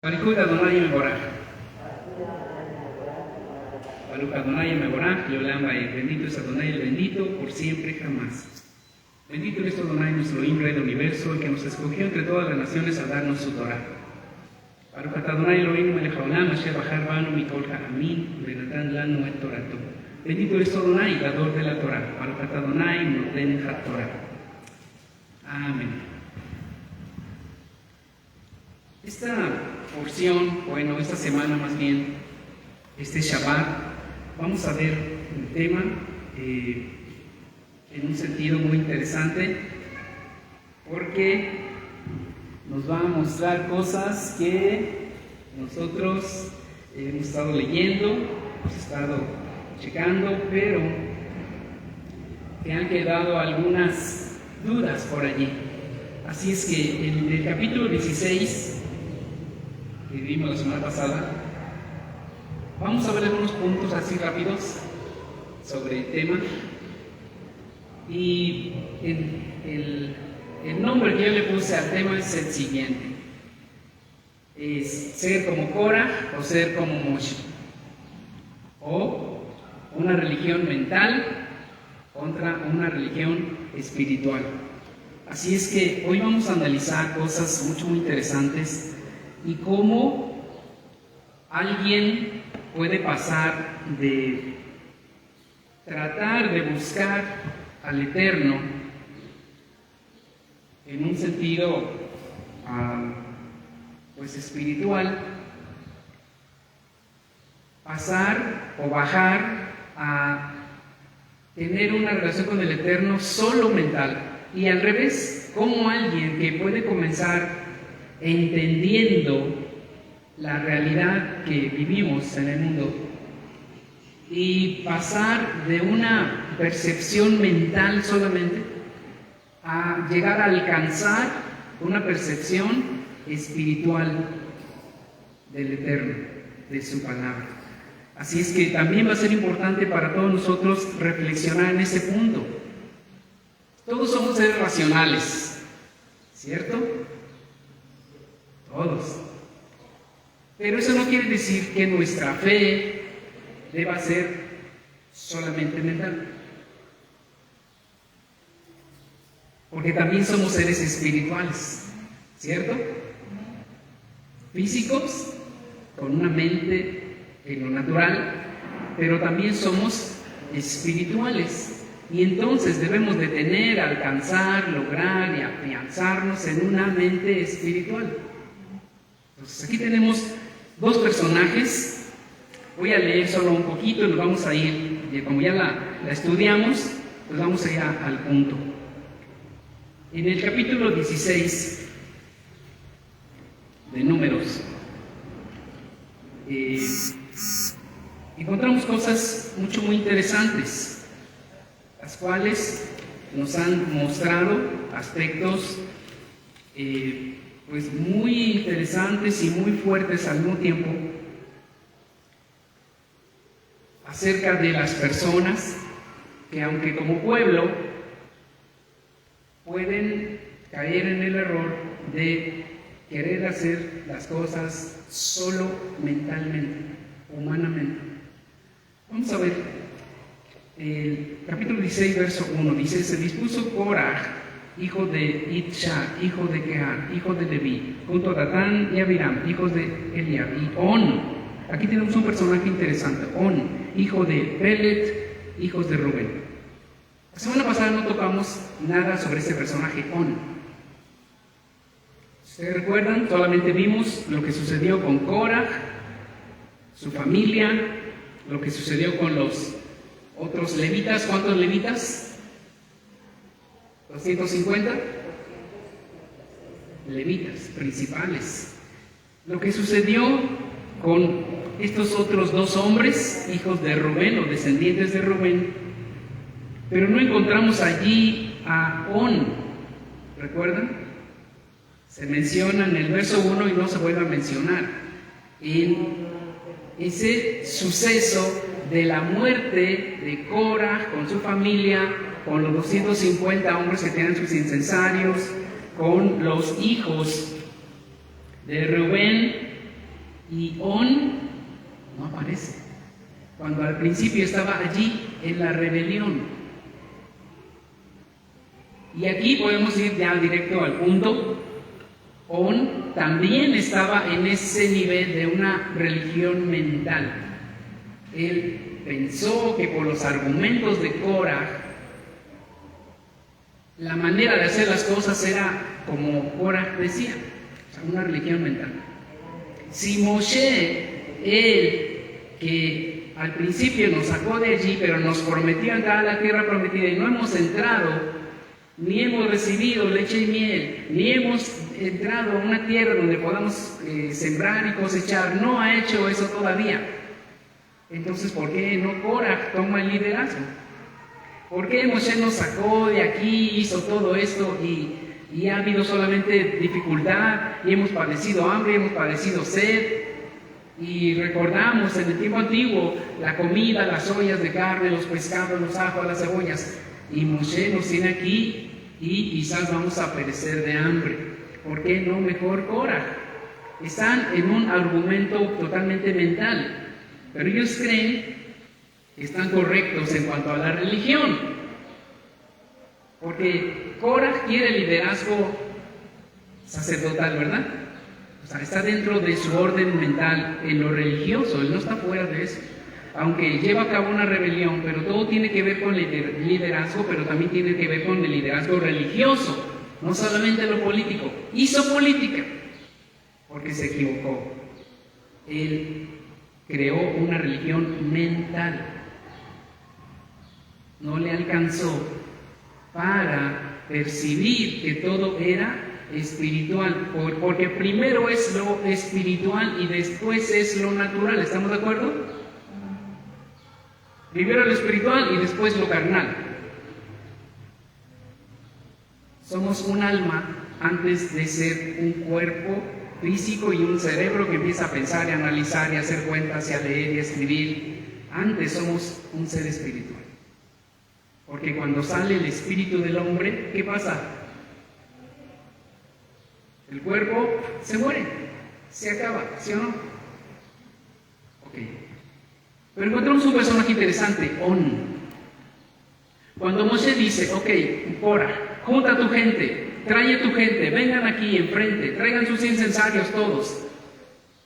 Baruch Adonai Meborach. Baruch Adonai Meborach, Leolam Baed. Bendito es Adonai el bendito, por siempre jamás. Bendito eres Adonai, nuestro Rey del universo, el que nos escogió entre todas las naciones a darnos su Torah. Baruch Adonai Eloheinu melech haolam, asher bachar banu mikol ha'amin, venatan lanu et torato. Bendito eres Adonai, dador de la Torah. Baruch Adonai noten ha-Torah. Amén. Esta porción, esta semana más bien, este Shabbat, vamos a ver un tema en un sentido muy interesante, porque nos va a mostrar cosas que nosotros hemos estado leyendo, hemos estado checando, pero que han quedado algunas dudas por allí. Así es que en el capítulo 16, que vimos la semana pasada, vamos a ver algunos puntos así rápidos sobre el tema. Y el nombre que yo le puse al tema es el siguiente: es ser como Korah o ser como Moshe, o una religión mental contra una religión espiritual. Así es que hoy vamos a analizar cosas muy interesantes y cómo alguien puede pasar de tratar de buscar al Eterno en un sentido espiritual, pasar o bajar a tener una relación con el Eterno solo mental, y al revés, como alguien que puede comenzar entendiendo la realidad que vivimos en el mundo y pasar de una percepción mental solamente a llegar a alcanzar una percepción espiritual del Eterno, de su palabra. Así es que también va a ser importante para todos nosotros reflexionar en ese punto. Todos somos seres racionales, ¿cierto? Todos. Pero eso no quiere decir que nuestra fe deba ser solamente mental, porque también somos seres espirituales, ¿cierto? Físicos, con una mente en lo natural, pero también somos espirituales. Y entonces debemos de tener, alcanzar, lograr y afianzarnos en una mente espiritual. Entonces aquí tenemos dos personajes. Voy a leer solo un poquito y nos vamos a ir, como ya la estudiamos, pues vamos a ir al punto. En el capítulo 16 de Números, encontramos cosas muy interesantes, las cuales nos han mostrado aspectos muy interesantes y muy fuertes al mismo tiempo acerca de las personas que, aunque como pueblo pueden caer en el error de querer hacer las cosas solo mentalmente, humanamente. Vamos a ver el capítulo 16, verso 1. Dice: se dispuso Korah, hijo de Itshar, hijo de Kehat, hijo de Leví, junto a Datán y Abiram, hijos de Eliab, y On. Aquí tenemos un personaje interesante: On, hijo de Pelet, hijos de Rubén. La semana pasada no tocamos nada sobre este personaje, On. ¿Ustedes recuerdan? Solamente vimos lo que sucedió con Korah, su familia, lo que sucedió con los otros levitas. ¿Cuántos levitas? 250 levitas principales. Lo que sucedió con estos otros dos hombres, hijos de Rubén o descendientes de Rubén, pero no encontramos allí a On. ¿Recuerdan? Se menciona en el verso 1 y no se vuelve a mencionar. En ese suceso de la muerte de Korah con su familia, con los 250 hombres que tienen sus incensarios, con los hijos de Rubén y On no aparece, cuando al principio estaba allí en la rebelión. Y aquí podemos ir ya directo al punto. On también estaba en ese nivel de una religión mental. Él pensó que por los argumentos de Korah, la manera de hacer las cosas era como Korah decía, o sea, una religión mental. Si Moshe, él que al principio nos sacó de allí, pero nos prometió entrar a la tierra prometida y no hemos entrado, ni hemos recibido leche y miel, ni hemos entrado a una tierra donde podamos sembrar y cosechar, no ha hecho eso todavía. Entonces, ¿por qué no Korah toma el liderazgo? ¿Por qué Moshe nos sacó de aquí, hizo todo esto y ha habido solamente dificultad y hemos padecido hambre, hemos padecido sed? Y recordamos en el tiempo antiguo la comida, las ollas de carne, los pescados, los ajos, las cebollas. Y Moshe nos tiene aquí y quizás vamos a perecer de hambre. ¿Por qué no mejor Korah? Están en un argumento totalmente mental, pero ellos creen que están correctos en cuanto a la religión. Porque Korah quiere liderazgo sacerdotal, ¿verdad? O sea, está dentro de su orden mental en lo religioso, él no está fuera de eso. Aunque lleva a cabo una rebelión, pero todo tiene que ver con el liderazgo, pero también tiene que ver con el liderazgo religioso, no solamente lo político. Hizo política, porque se equivocó. Él creó una religión mental. No le alcanzó para percibir que todo era espiritual, porque primero es lo espiritual y después es lo natural. ¿Estamos de acuerdo? Primero lo espiritual y después lo carnal. Somos un alma antes de ser un cuerpo físico y un cerebro que empieza a pensar y a analizar y a hacer cuentas y a leer y a escribir. Antes somos un ser espiritual. Porque cuando sale el espíritu del hombre, ¿qué pasa? El cuerpo se muere, se acaba, ¿sí o no? Ok. Pero encontramos un personaje interesante, On. Cuando Moshe dice, ok, Korah, junta a tu gente, trae a tu gente, vengan aquí enfrente, traigan sus incensarios todos.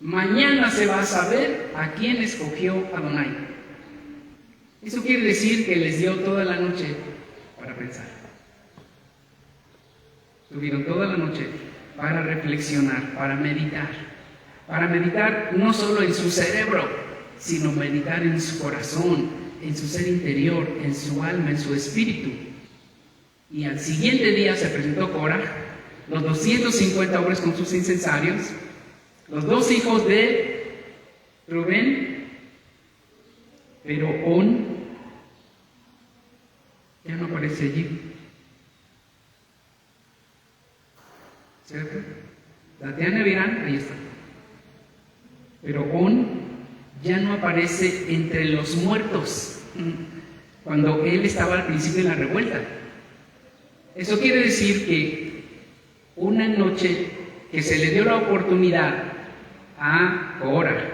Mañana se va a saber a quién escogió Adonai. Eso quiere decir que les dio toda la noche para pensar. Tuvieron toda la noche para reflexionar, para meditar no solo en su cerebro, sino meditar en su corazón, en su ser interior, en su alma, en su espíritu. Y al siguiente día se presentó Korah, los 250 hombres con sus incensarios, los 2 hijos de Rubén, pero On ya no aparece allí. ¿Cierto? Datán y Abiram, ahí está. Pero On ya no aparece entre los muertos cuando él estaba al principio de la revuelta. Eso quiere decir que una noche que se le dio la oportunidad a Korah,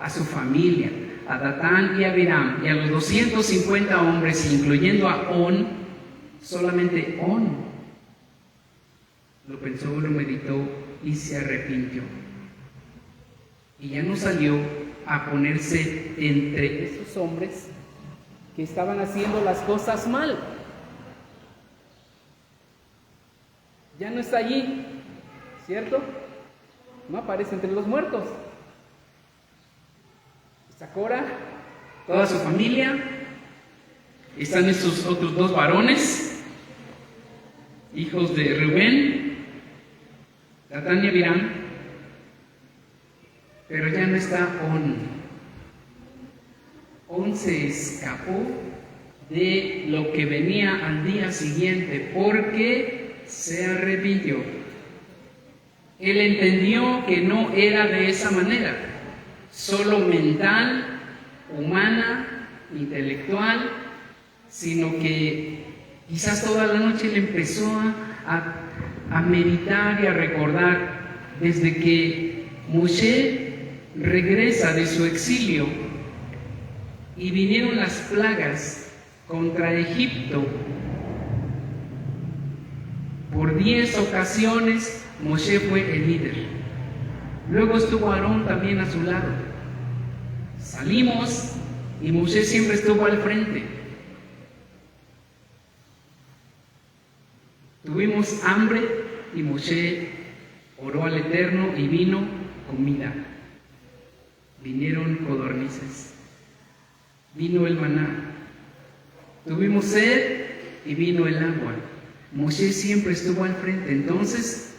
a su familia, a Datán y a Abiram y a los 250 hombres, incluyendo a On, solamente On lo pensó, lo meditó y se arrepintió. Y ya no salió a ponerse entre esos hombres que estaban haciendo las cosas mal. Ya no está allí, ¿cierto? No aparece entre los muertos. Está Korah, toda su familia, están estos otros 2 varones, hijos de Rubén, Datán y Abiram, pero ya no está On. On se escapó de lo que venía al día siguiente porque se arrepintió. Él entendió que no era de esa manera, solo mental, humana, intelectual, sino que quizás toda la noche le empezó a meditar y a recordar desde que Moshe regresa de su exilio y vinieron las plagas contra Egipto. Por 10 ocasiones Moshe fue el líder. Luego estuvo Aarón también a su lado. Salimos y Moshe siempre estuvo al frente. Tuvimos hambre y Moshe oró al Eterno y vino comida. Vinieron codornices. Vino el maná. Tuvimos sed y vino el agua. Moshe siempre estuvo al frente. Entonces,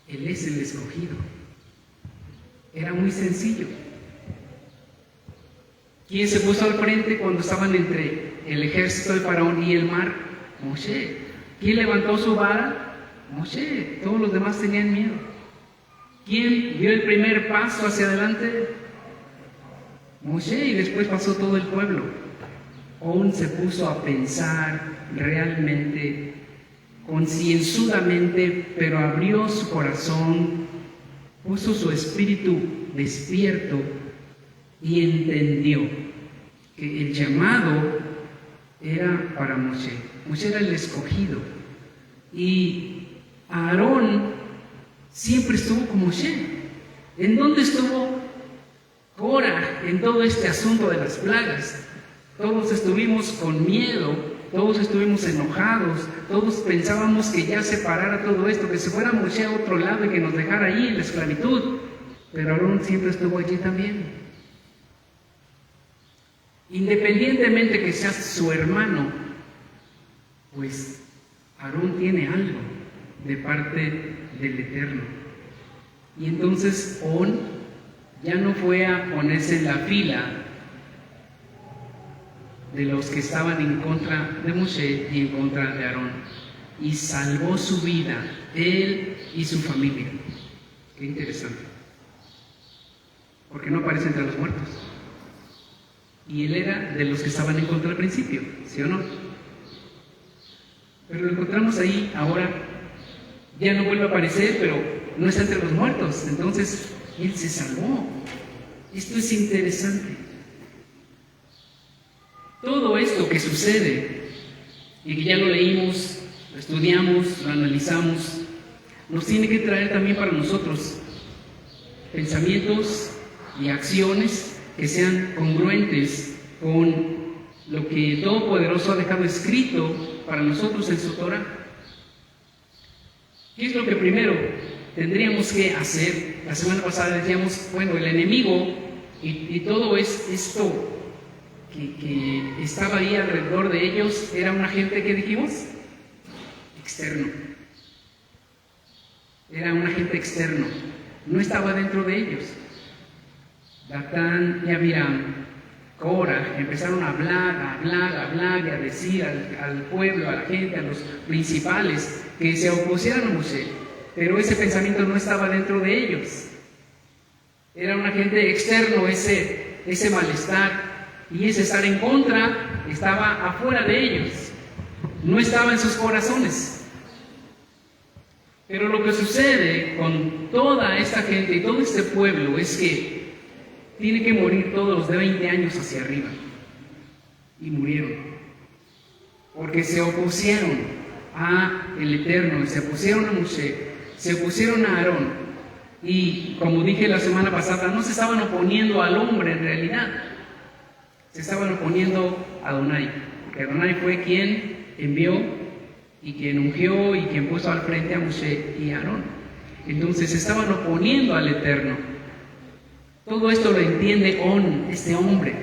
él es el escogido. Era muy sencillo. ¿Quién se puso al frente cuando estaban entre el ejército de Faraón y el mar? Moshe. ¿Quién levantó su vara? Moshe. Todos los demás tenían miedo. ¿Quién dio el primer paso hacia adelante? Moshe, y después pasó todo el pueblo. On se puso a pensar realmente, concienzudamente, pero abrió su corazón, puso su espíritu despierto y entendió que el llamado era para Moshe. Moshe era el escogido. Y Aarón siempre estuvo con Moshe. ¿En dónde estuvo Cora en todo este asunto de las plagas? Todos estuvimos con miedo, todos estuvimos enojados, todos pensábamos que ya se parara todo esto, que se fuera Moshe a otro lado y que nos dejara ahí en la esclavitud. Pero Aarón siempre estuvo allí también. Independientemente que seas su hermano, pues Aarón tiene algo de parte del Eterno. Y entonces On ya no fue a ponerse en la fila de los que estaban en contra de Moshe y en contra de Aarón, y salvó su vida, él y su familia. Qué interesante, porque no aparece entre los muertos. Y él era de los que estaban en contra al principio, ¿sí o no? Pero lo encontramos ahí ahora, ya no vuelve a aparecer, pero no está entre los muertos. Entonces, él se salvó. Esto es interesante. Todo esto que sucede, y que ya lo leímos, lo estudiamos, lo analizamos, nos tiene que traer también para nosotros pensamientos y acciones que sean congruentes con lo que el Todopoderoso ha dejado escrito para nosotros en su Torah. ¿Qué es lo que primero tendríamos que hacer? La semana pasada decíamos, bueno, el enemigo y todo esto que estaba ahí alrededor de ellos era un agente, ¿qué dijimos? Externo. Era un agente externo, no estaba dentro de ellos. Datán y Abiram, Cora, empezaron a hablar y a decir al pueblo, a la gente, a los principales, que se opusieran a Moshe. Pero ese pensamiento no estaba dentro de ellos. Era un agente externo, ese malestar y ese estar en contra estaba afuera de ellos, no estaba en sus corazones. Pero lo que sucede con toda esta gente y todo este pueblo es que tiene que morir todos los de 20 años hacia arriba. Y murieron. Porque se opusieron a el Eterno, se opusieron a Moshe, se opusieron a Aarón. Y como dije la semana pasada, no se estaban oponiendo al hombre en realidad. Se estaban oponiendo a Adonai. Porque Adonai fue quien envió y quien ungió y quien puso al frente a Moshe y a Aarón. Entonces se estaban oponiendo al Eterno. Todo esto lo entiende On, este hombre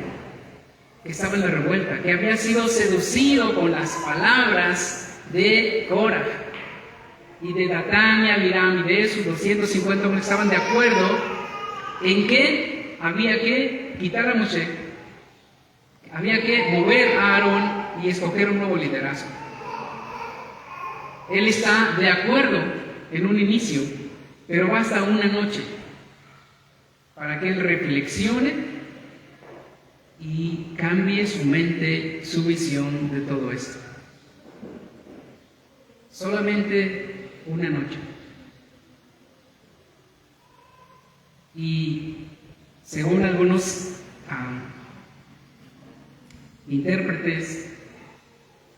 que estaba en la revuelta, que había sido seducido con las palabras de Cora y de Datán y Abiram y de esos 250 hombres que estaban de acuerdo en que había que quitar a Moshe, había que mover a Aarón y escoger un nuevo liderazgo. Él está de acuerdo en un inicio, pero basta una noche para que él reflexione y cambie su mente, su visión de todo esto. Solamente una noche. Y Según algunos intérpretes,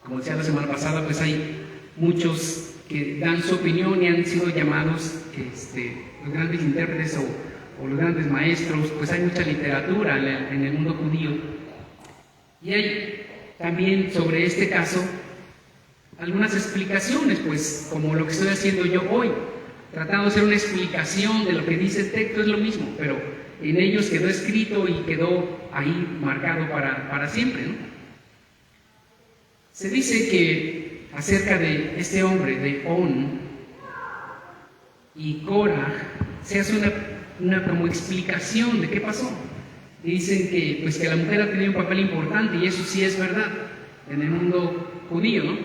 como decía la semana pasada, pues hay muchos que dan su opinión y han sido llamados los grandes intérpretes o los grandes maestros. Pues hay mucha literatura en el mundo judío. Y hay también sobre este caso algunas explicaciones, pues como lo que estoy haciendo yo hoy, tratando de hacer una explicación de lo que dice el texto. Es lo mismo, pero en ellos quedó escrito y quedó ahí marcado para siempre, ¿no? Se dice que acerca de este hombre, de On y Korah, se hace una como explicación de qué pasó. Dicen que, pues, que la mujer ha tenido un papel importante, y eso sí es verdad en el mundo judío, ¿no?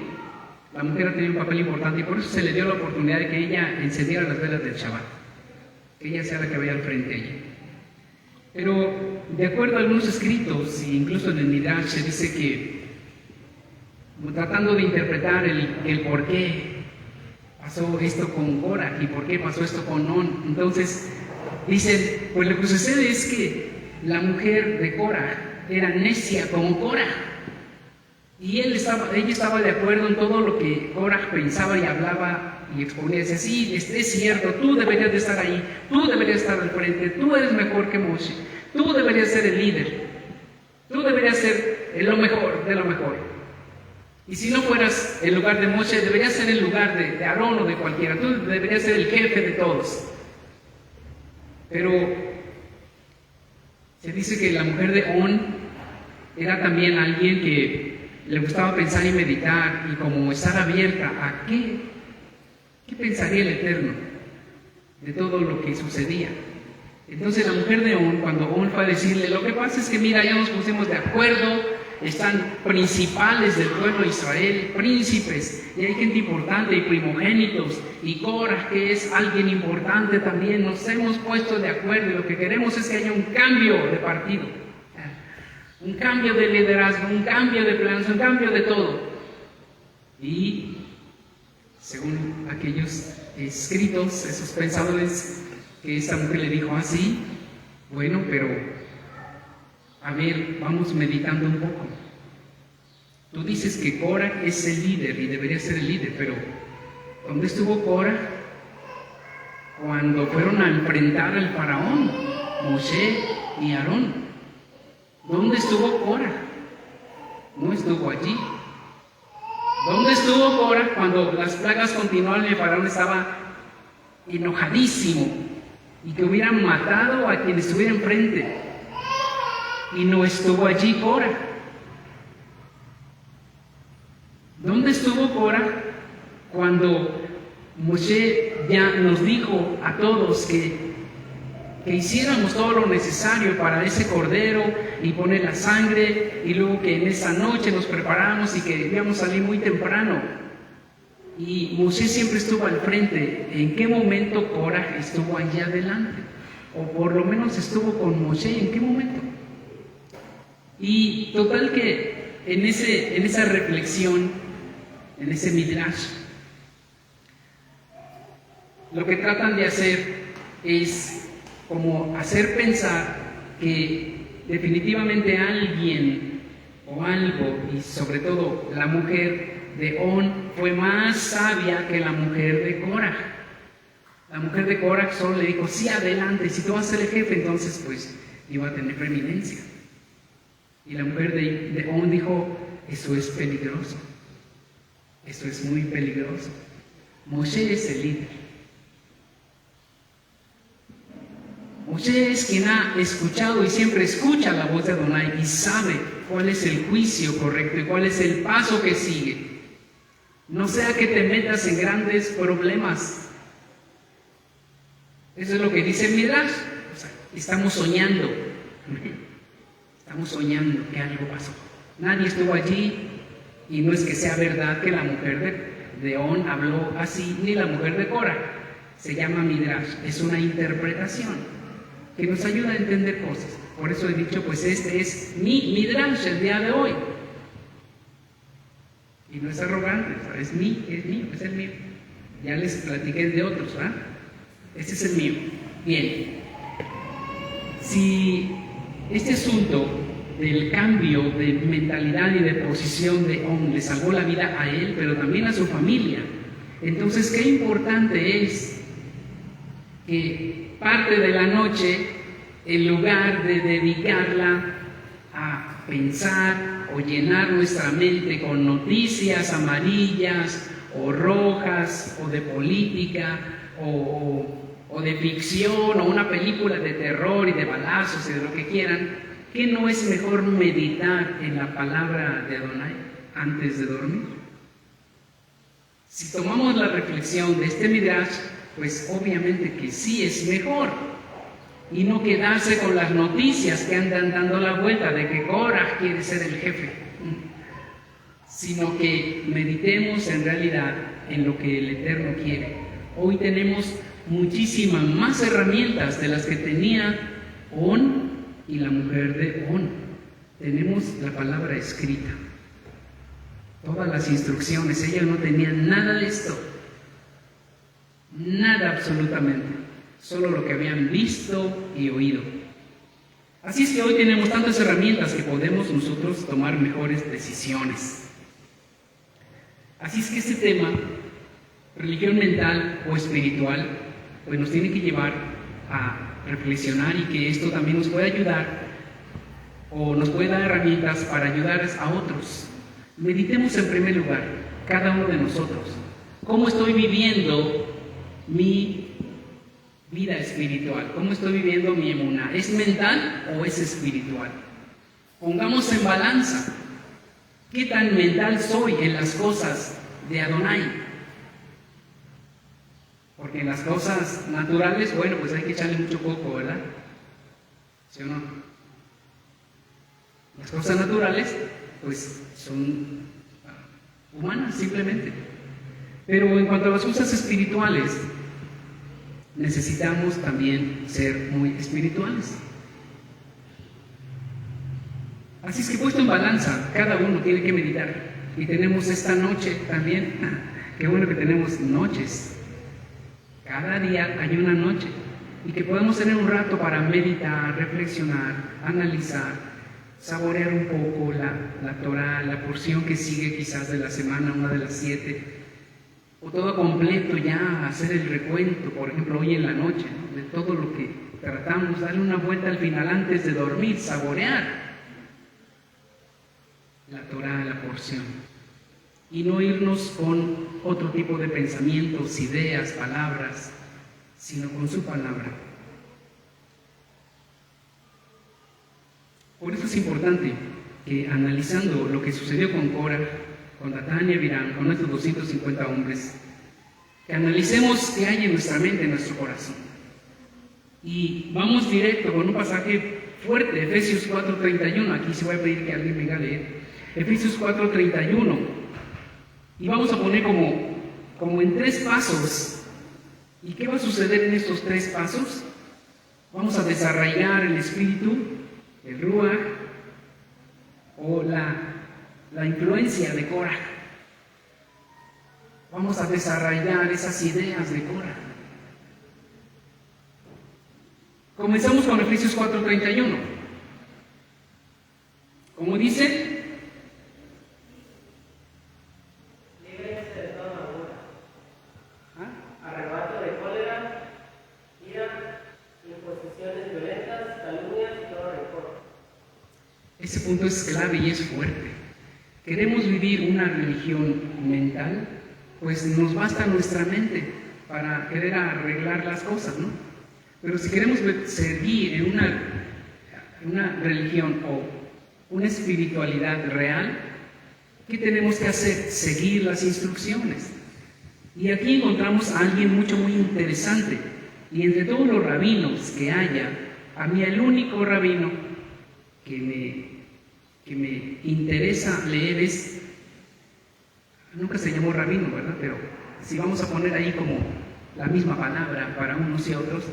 La mujer ha tenido un papel importante, y por eso se le dio la oportunidad de que ella encendiera las velas del Shabbat, que ella sea la que vaya al frente de ella. Pero de acuerdo a algunos escritos, e incluso en el Midrash, se dice que, tratando de interpretar el por qué pasó esto con Korah y por qué pasó esto con On, entonces dicen, pues lo que sucede es que la mujer de Korah era necia como Korah, y ella estaba de acuerdo en todo lo que Korah pensaba y hablaba y exponía. Decía, sí, es cierto, tú deberías de estar ahí, tú deberías estar al frente, tú eres mejor que Moshe, tú deberías ser el líder, tú deberías ser lo mejor de lo mejor. Y si no fueras el lugar de Moshe, deberías ser el lugar de Aarón o de cualquiera, tú deberías ser el jefe de todos. Pero se dice que la mujer de On era también alguien que le gustaba pensar y meditar, y como estar abierta a qué pensaría el Eterno de todo lo que sucedía. Entonces la mujer de On, cuando On fue a decirle, lo que pasa es que mira, ya nos pusimos de acuerdo, están principales del pueblo de Israel, príncipes, y hay gente importante y primogénitos, y Korah, que es alguien importante también, nos hemos puesto de acuerdo, y lo que queremos es que haya un cambio de partido, un cambio de liderazgo, un cambio de planes, un cambio de todo. Y según aquellos escritos, esos pensadores, que esta mujer le dijo así, bueno, pero a ver, vamos meditando un poco. Tú dices que Korah es el líder y debería ser el líder, pero ¿dónde estuvo Korah cuando fueron a enfrentar al faraón, Moshe y Aarón? ¿Dónde estuvo Korah? No estuvo allí. ¿Dónde estuvo Korah cuando las plagas continuaron y el faraón estaba enojadísimo y que hubieran matado a quien estuviera enfrente? Y no estuvo allí Korah. ¿Dónde estuvo Korah cuando Moshe ya nos dijo a todos que hiciéramos todo lo necesario para ese cordero y poner la sangre, y luego que en esa noche nos preparamos y que debíamos salir muy temprano? Y Moshe siempre estuvo al frente. ¿En qué momento Korah estuvo allí adelante? O por lo menos estuvo con Moshe. ¿En qué momento? Y total que en esa reflexión, en ese midrash, lo que tratan de hacer es como hacer pensar que definitivamente alguien o algo, y sobre todo la mujer de On, fue más sabia que la mujer de Korah. La mujer de Korah solo le dijo, sí, adelante, si tú vas a ser el jefe, entonces pues iba a tener preeminencia. Y la mujer de On dijo, eso es peligroso, eso es muy peligroso. Moshe es el líder. Moshe es quien ha escuchado y siempre escucha la voz de Adonai y sabe cuál es el juicio correcto y cuál es el paso que sigue. No sea que te metas en grandes problemas. Eso es lo que dice el Midrash. O sea, estamos soñando. Estamos soñando que algo pasó. Nadie estuvo allí, y no es que sea verdad que la mujer de On habló así, ni la mujer de Korah. Se llama Midrash, es una interpretación que nos ayuda a entender cosas. Por eso he dicho, pues este es mi Midrash el día de hoy. Y no es arrogante, es mío, es el mío. Ya les platiqué de otros, ¿verdad? Este es el mío. Bien. si este asunto del cambio de mentalidad y de posición de On le salvó la vida a él, pero también a su familia, entonces qué importante es que parte de la noche, en lugar de dedicarla a pensar o llenar nuestra mente con noticias amarillas o rojas o de política o de ficción o una película de terror y de balazos y de lo que quieran, ¿qué no es mejor meditar en la palabra de Adonai antes de dormir? Si tomamos la reflexión de este Midrash, pues obviamente que sí es mejor, y no quedarse con las noticias que andan dando la vuelta de que Korah quiere ser el jefe, sino que meditemos en realidad en lo que el Eterno quiere. Hoy tenemos muchísimas más herramientas de las que tenía On y la mujer de On. Tenemos la palabra escrita, todas las instrucciones. Ella no tenía nada de esto, nada absolutamente, solo lo que habían visto y oído. Así es que hoy tenemos tantas herramientas que podemos nosotros tomar mejores decisiones. Así es que este tema, religión mental o espiritual, pues nos tiene que llevar a reflexionar, y que esto también nos puede ayudar o nos puede dar herramientas para ayudar a otros. Meditemos en primer lugar, cada uno de nosotros, ¿cómo estoy viviendo mi vida espiritual? ¿Cómo estoy viviendo mi emuná? ¿Es mental o es espiritual? Pongamos en balanza, ¿qué tan mental soy en las cosas de Adonai? Porque en las cosas naturales, bueno, pues hay que echarle mucho coco, ¿verdad? ¿Sí o no? Las cosas naturales, pues son humanas simplemente. Pero en cuanto a las cosas espirituales, necesitamos también ser muy espirituales. Así es que, puesto en balanza, cada uno tiene que meditar. Y tenemos esta noche también, qué bueno que tenemos noches. Cada día hay una noche, y que podamos tener un rato para meditar, reflexionar, analizar, saborear un poco la Torah, la porción que sigue quizás de la semana, una de las 7, o todo completo ya, hacer el recuento, por ejemplo, hoy en la noche, ¿no?, de todo lo que tratamos, darle una vuelta al final antes de dormir, saborear la Torah, la porción, y no irnos con otro tipo de pensamientos, ideas, palabras, sino con su palabra. Por eso es importante que, analizando lo que sucedió con Korah, con Datán y Abiram, con estos 250 hombres, que analicemos qué hay en nuestra mente, en nuestro corazón. Y vamos directo con un pasaje fuerte, Efesios 4:31. Aquí se voy a pedir que alguien venga a leer Efesios 4:31, y vamos a poner como en 3 pasos. ¿Y qué va a suceder en estos 3 pasos? Vamos a desarraigar el espíritu, el ruach, o la influencia de Korah. Vamos a desarraigar esas ideas de Korah. Comenzamos con Efesios 4:31. Como dice, líbrense de toda amargura, arrebato de cólera, ira, imposiciones violentas, calumnias y todo rencor. ese punto es clave y es fuerte. ¿Queremos vivir una religión mental? Pues nos basta nuestra mente para querer arreglar las cosas, ¿no? Pero si queremos seguir en una religión o una espiritualidad real, ¿qué tenemos que hacer? Seguir las instrucciones. Y aquí encontramos a alguien muy interesante. Y entre todos los rabinos que haya, a mí el único rabino que me interesa leer es, nunca se llamó rabino, ¿verdad? Pero si vamos a poner ahí como la misma palabra para unos y otros,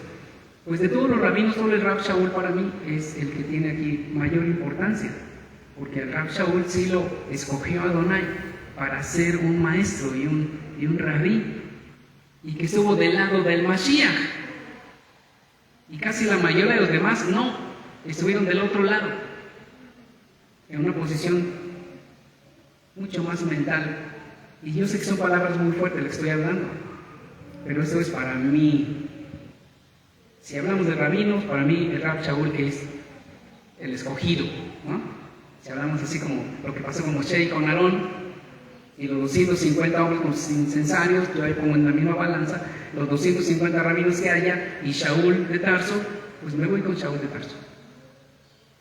pues de todos los rabinos, solo el Rab Shaul para mí es el que tiene aquí mayor importancia, porque el Rab Shaul sí lo escogió a Adonai para ser un maestro y un rabí, y que estuvo del lado del Mashiach. Y casi la mayoría de los demás no, estuvieron del otro lado, en una posición mucho más mental. Y yo sé que son palabras muy fuertes las que estoy hablando, pero eso es para mí. Si hablamos de rabinos, para mí el Rab Shaul es el escogido, ¿no? Si hablamos así como lo que pasó con Moshe y con Aarón, y los 250 hombres con sus incensarios, yo ahí pongo en la misma balanza los 250 rabinos que haya, y Shaul de Tarso, pues me voy con Shaul de Tarso,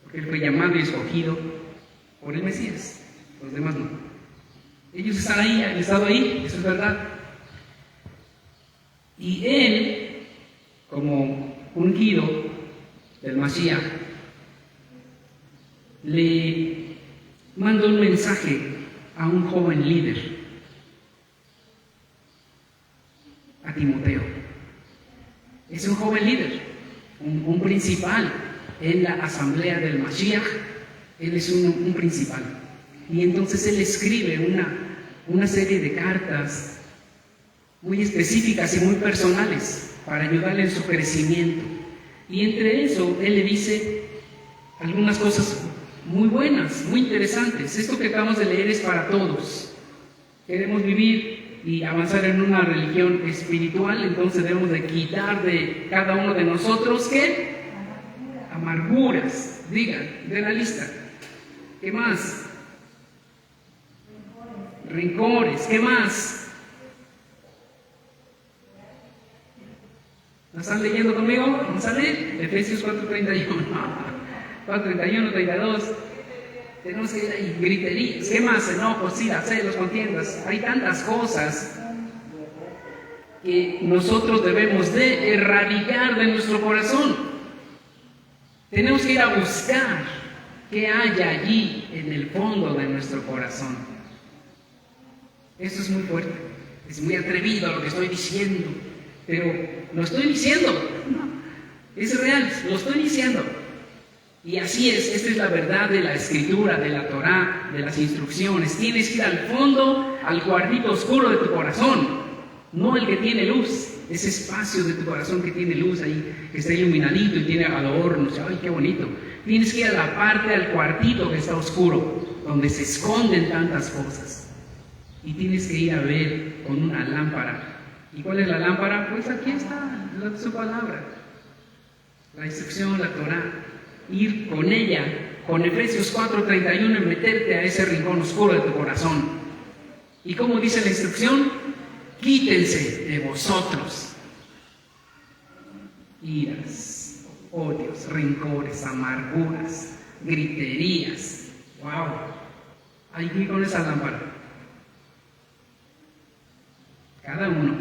porque él fue llamado y escogido por el Mesías, los demás no. Ellos están ahí, han estado ahí, eso es verdad. Y él, como ungido del Mashiach, le mandó un mensaje a un joven líder, a Timoteo. Es un joven líder, un principal en la asamblea del Mashiach. Él es un principal. Y entonces él escribe una serie de cartas muy específicas y muy personales para ayudarle en su crecimiento. Y entre eso, él le dice algunas cosas muy buenas, muy interesantes. Esto que acabamos de leer es para todos. Queremos vivir y avanzar en una religión espiritual, entonces debemos de quitar de cada uno de nosotros, ¿qué? Amarguras. Digan, de la lista. ¿Qué más? Rencores. ¿Qué más? ¿No están leyendo conmigo? ¿No sale? Efesios 4:31. 4:31, 32. Tenemos que ir ahí. Griterías. ¿Qué más? Enojos, iras, celos, contiendas. Hay tantas cosas que nosotros debemos de erradicar de nuestro corazón. Tenemos que ir a buscar qué hay allí en el fondo de nuestro corazón. Esto es muy fuerte. Es muy atrevido lo que estoy diciendo. Pero lo estoy diciendo. Es real, lo estoy diciendo. Y así es, esta es la verdad de la escritura, de la Torá, de las instrucciones. Tienes que ir al fondo, al cuartito oscuro de tu corazón, no el que tiene luz, ese espacio de tu corazón que tiene luz ahí, que está iluminadito y tiene adornos. ¡Ay, qué bonito! Tienes que ir a la parte, al cuartito que está oscuro, donde se esconden tantas cosas. Y tienes que ir a ver con una lámpara. ¿Y cuál es la lámpara? Pues aquí está su palabra, la instrucción, la Torá. Ir con ella, con Efesios 4:31, y meterte a ese rincón oscuro de tu corazón. ¿Y cómo dice la instrucción? Quítense de vosotros iras, odios, rencores, amarguras, griterías. ¡Wow! Ahí con esa lámpara. Cada uno.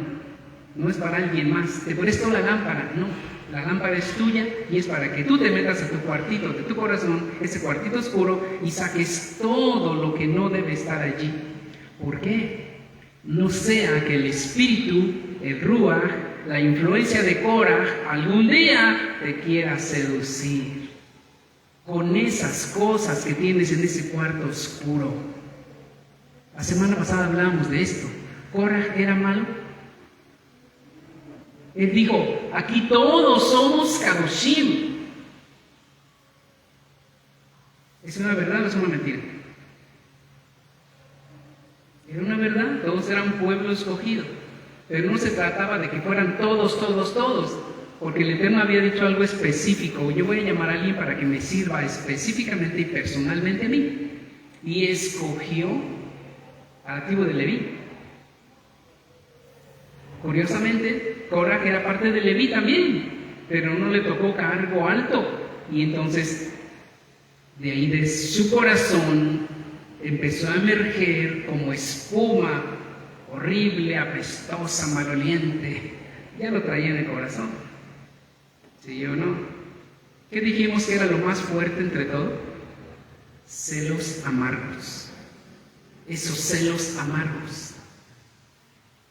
No es para alguien más. Te presto la lámpara. No. La lámpara es tuya y es para que tú te metas a tu cuartito de tu corazón, ese cuartito oscuro, y saques todo lo que no debe estar allí. ¿Por qué? No sea que el espíritu, el Ruach, la influencia de Korah, algún día te quiera seducir con esas cosas que tienes en ese cuarto oscuro. La semana pasada hablamos de esto. ¿Korah era malo? Él dijo, aquí todos somos Kadoshim. ¿Es una verdad o es una mentira? Era una verdad, todos eran pueblo escogido. Pero no se trataba de que fueran todos, porque el Eterno había dicho algo específico. Yo voy a llamar a alguien para que me sirva específicamente y personalmente a mí. Y escogió a la tribu de Leví. Curiosamente, Korah era parte de Leví también, pero no le tocó cargo alto. Y entonces, de ahí de su corazón empezó a emerger como espuma horrible, apestosa, maloliente. Ya lo traía en el corazón. ¿Sí o no? ¿Qué dijimos que era lo más fuerte entre todo? Celos amargos. Esos celos amargos.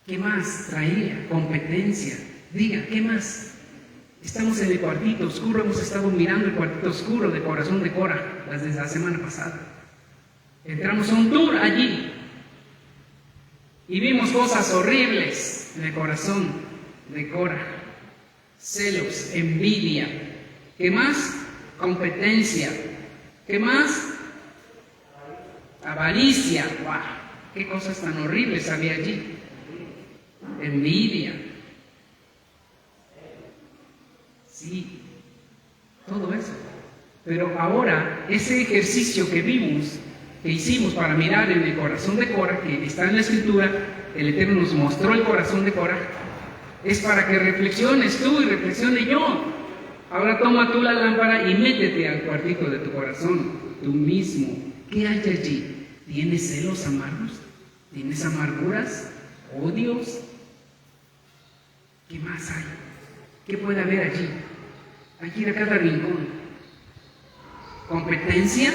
¿Qué más traía? Competencia. Diga, ¿qué más? Estamos en el cuartito oscuro, hemos estado mirando el cuartito oscuro de corazón de Korah desde la semana pasada. Entramos a un tour allí y vimos cosas horribles en el corazón de Korah. celos, envidia. ¿Qué más? Competencia. ¿Qué más? Avaricia. ¡Wow! ¡Qué cosas tan horribles había allí! Envidia. Sí, todo eso. Pero ahora, ese ejercicio que vimos, que hicimos para mirar en el corazón de Cora, que está en la Escritura, el Eterno nos mostró el corazón de Cora, es para que reflexiones tú y reflexione yo. Ahora toma tú la lámpara y métete al cuartito de tu corazón, tú mismo. ¿Qué hay allí? ¿Tienes celos amargos? ¿Tienes amarguras? ¿Odios? ¿Qué más hay? ¿Qué puede haber allí? Hay que ir a cada rincón. ¿Competencia?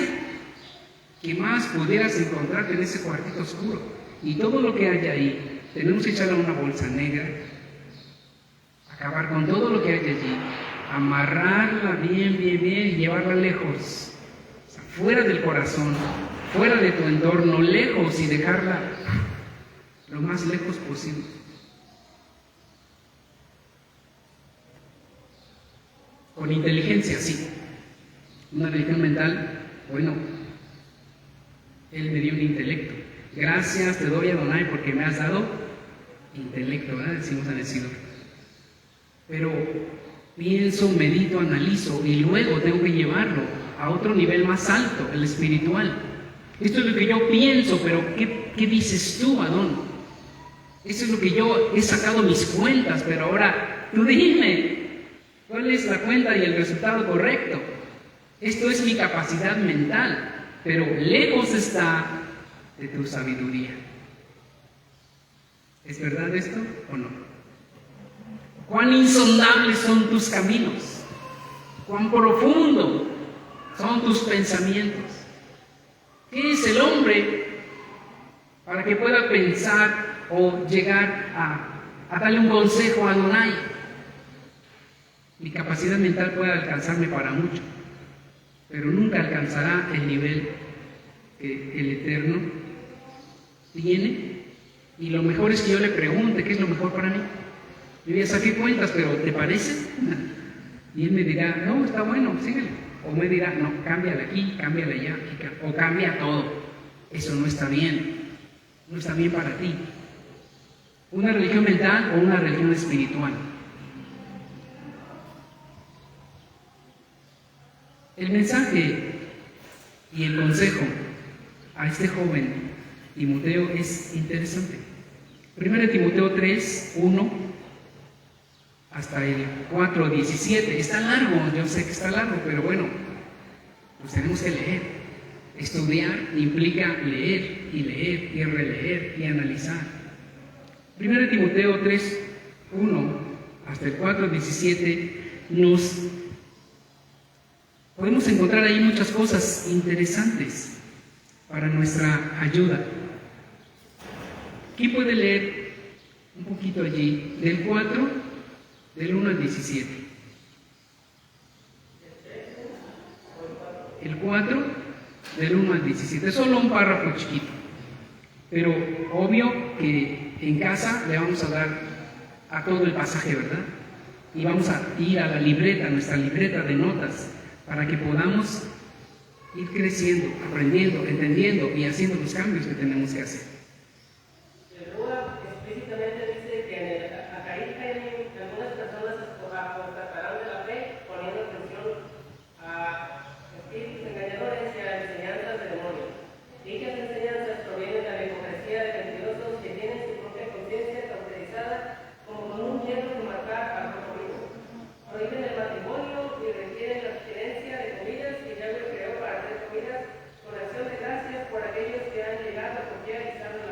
¿Qué más pudieras encontrarte en ese cuartito oscuro? Y todo lo que hay ahí, tenemos que echarle a una bolsa negra, acabar con todo lo que hay allí, amarrarla bien y llevarla lejos, o sea, fuera del corazón, fuera de tu entorno, lejos, y dejarla lo más lejos posible. Con inteligencia, sí. Una religión mental, bueno, Él me dio un intelecto. Gracias te doy, Adonai, porque me has dado intelecto, ¿verdad? Decimos en el Siddur. Pero pienso, medito, analizo y luego tengo que llevarlo a otro nivel más alto, el espiritual. Esto es lo que yo pienso, pero ¿qué dices tú, Adón? Eso es lo que yo he sacado mis cuentas, pero ahora tú dime, ¿cuál es la cuenta y el resultado correcto? Esto es mi capacidad mental, pero lejos está de tu sabiduría. ¿Es verdad esto o no? ¿Cuán insondables son tus caminos? ¿Cuán profundo son tus pensamientos? ¿Qué es el hombre para que pueda pensar o llegar a darle un consejo a Adonai? Mi capacidad mental puede alcanzarme para mucho, pero nunca alcanzará el nivel que el Eterno tiene. Y lo mejor es que yo le pregunte qué es lo mejor para mí. Yo ya saqué cuentas, pero ¿te parece? Y él me dirá, no, está bueno, síguele. O me dirá, no, cámbiala aquí, cámbiala allá, o cambia todo. Eso no está bien. No está bien para ti. ¿Una religión mental o una religión espiritual? El mensaje y el consejo a este joven Timoteo es interesante. 1 Timoteo 3, 1 hasta el 4, 17. Está largo, yo sé que está largo, pero bueno, pues tenemos que leer. Estudiar implica leer y releer y analizar. 1 Timoteo 3, 1 hasta el 4, 17 podemos encontrar ahí muchas cosas interesantes para nuestra ayuda. ¿Quién puede leer un poquito allí? Del 4, del 1 al 17. El 4, del 1 al 17. Es solo un párrafo chiquito. Pero obvio que en casa le vamos a dar a todo el pasaje, ¿verdad? Y vamos a ir a la libreta, nuestra libreta de notas, para que podamos ir creciendo, aprendiendo, entendiendo y haciendo los cambios que tenemos que hacer. El Rúa explícitamente dice que en el Acaíca algunas personas apostatarán de la fe poniendo atención a espíritus engañadores y a enseñanzas de demonios. Dichas enseñanzas provienen de la hipocresía de mentirosos que tienen su propia conciencia cauterizada como con un hierro de matar al prójimo. Prohíben el matrimonio y requieren la abstinencia de comidas que Yahweh creó para hacer comidas con acción de gracias por aquellos que han llegado a confiar y saben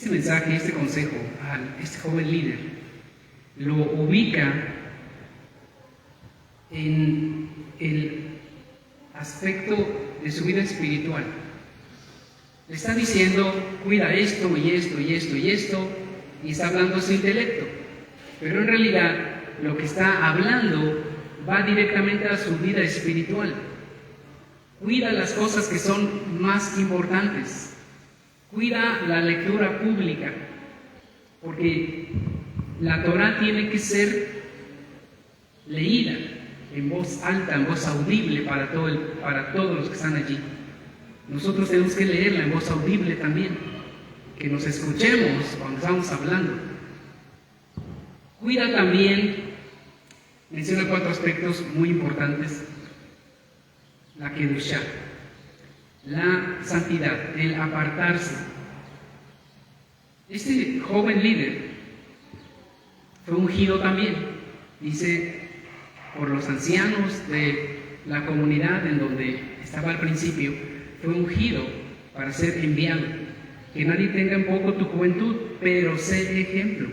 este mensaje, este consejo a este joven líder, lo ubica en el aspecto de su vida espiritual. Le está diciendo, cuida esto y esto y esto y esto, y está hablando su intelecto. Pero en realidad lo que está hablando va directamente a su vida espiritual. Cuida las cosas que son más importantes. Cuida la lectura pública, porque la Torá tiene que ser leída en voz alta, en voz audible para todos los que están allí. Nosotros tenemos que leerla en voz audible también, que nos escuchemos cuando estamos hablando. Cuida también, menciona 4 aspectos muy importantes: la kedushá, la santidad, el apartarse. Este joven líder fue ungido también, dice, por los ancianos de la comunidad en donde estaba al principio. Fue ungido para ser enviado. Que nadie tenga en poco tu juventud, pero sé ejemplo.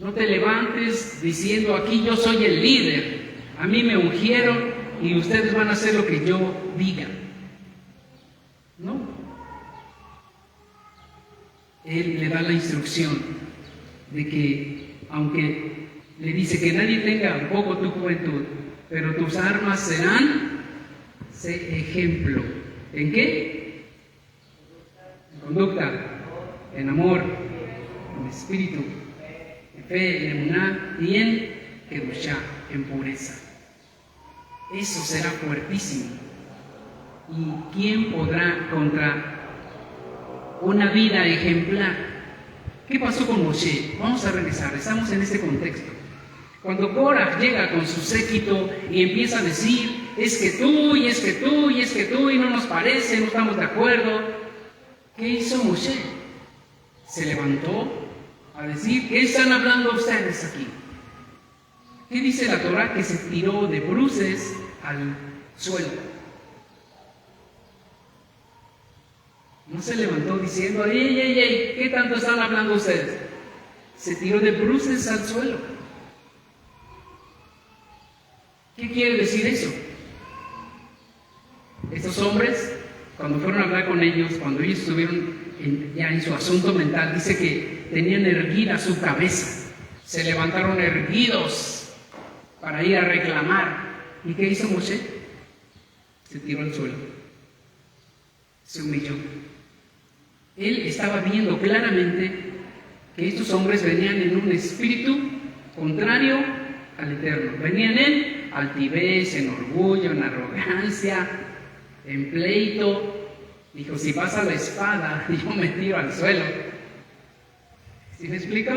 No te levantes diciendo, aquí yo soy el líder, a mí me ungieron y ustedes van a hacer lo que yo diga. No. Él le da la instrucción de que, aunque le dice que nadie tenga en poco tu juventud, pero tus armas serán, sé ejemplo. ¿En qué? En conducta, en amor, en espíritu, en fe, en emuná y en kedushá, en pureza. Eso será fuertísimo. ¿Y quién podrá contra una vida ejemplar? ¿Qué pasó con Moshe? Vamos a regresar, estamos en este contexto. Cuando Korah llega con su séquito y empieza a decir, es que tú, y es que tú, y es que tú, y no nos parece, no estamos de acuerdo. ¿Qué hizo Moshe? Se levantó a decir, ¿qué están hablando ustedes aquí? ¿Qué dice la Torá? Que se tiró de bruces al suelo. No se levantó diciendo, ¡ey! ¿Qué tanto están hablando ustedes? Se tiró de bruces al suelo. ¿Qué quiere decir eso? Estos hombres, cuando fueron a hablar con ellos, cuando ellos estuvieron ya en su asunto mental, dice que tenían erguida su cabeza. Se levantaron erguidos para ir a reclamar. ¿Y qué hizo Moshe? Se tiró al suelo. Se humilló. Él estaba viendo claramente que estos hombres venían en un espíritu contrario al Eterno. Venían en altivez, en orgullo, en arrogancia, en pleito. Dijo, si pasa la espada, yo me tiro al suelo. ¿Sí me explico?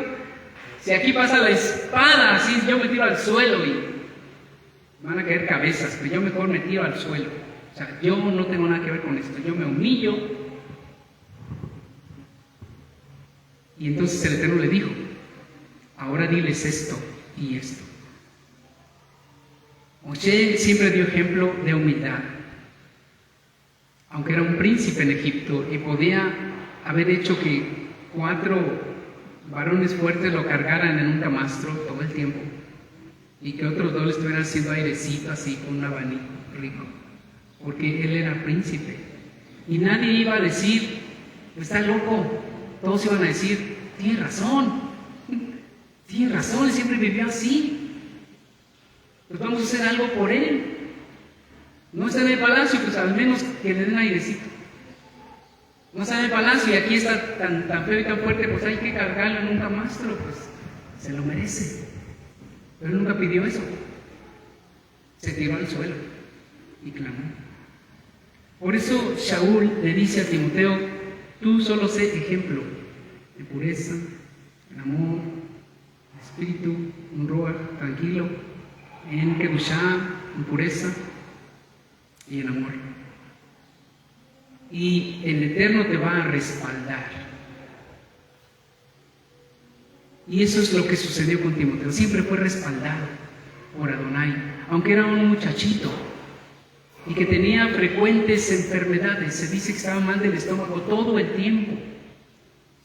Si aquí pasa la espada, así yo me tiro al suelo y van a caer cabezas, pero yo mejor me tiro al suelo. O sea, yo no tengo nada que ver con esto, yo me humillo. Y entonces el Eterno le dijo, ahora diles esto y esto. Moshe siempre dio ejemplo de humildad. Aunque era un príncipe en Egipto y podía haber hecho que 4 varones fuertes lo cargaran en un camastro todo el tiempo y que otros 2 le estuvieran haciendo airecito así con un abanico rico, porque él era príncipe. Y nadie iba a decir, está loco. Todos iban a decir, tiene razón, él siempre vivió así. Pues vamos a hacer algo por él. No está en el palacio, pues al menos que le den airecito. No está en el palacio y aquí está tan feo y tan fuerte, pues hay que cargarlo en un camastro, pues se lo merece. Pero él nunca pidió eso. Se tiró al suelo y clamó. Por eso Shaul le dice a Timoteo, tú solo sé ejemplo de pureza, en amor, en espíritu, en ruach, tranquilo, en kedushá, en pureza y en amor. Y el Eterno te va a respaldar. Y eso es lo que sucedió con Timoteo. Siempre fue respaldado por Adonai, aunque era un muchachito y que tenía frecuentes enfermedades. Se dice que estaba mal del estómago todo el tiempo.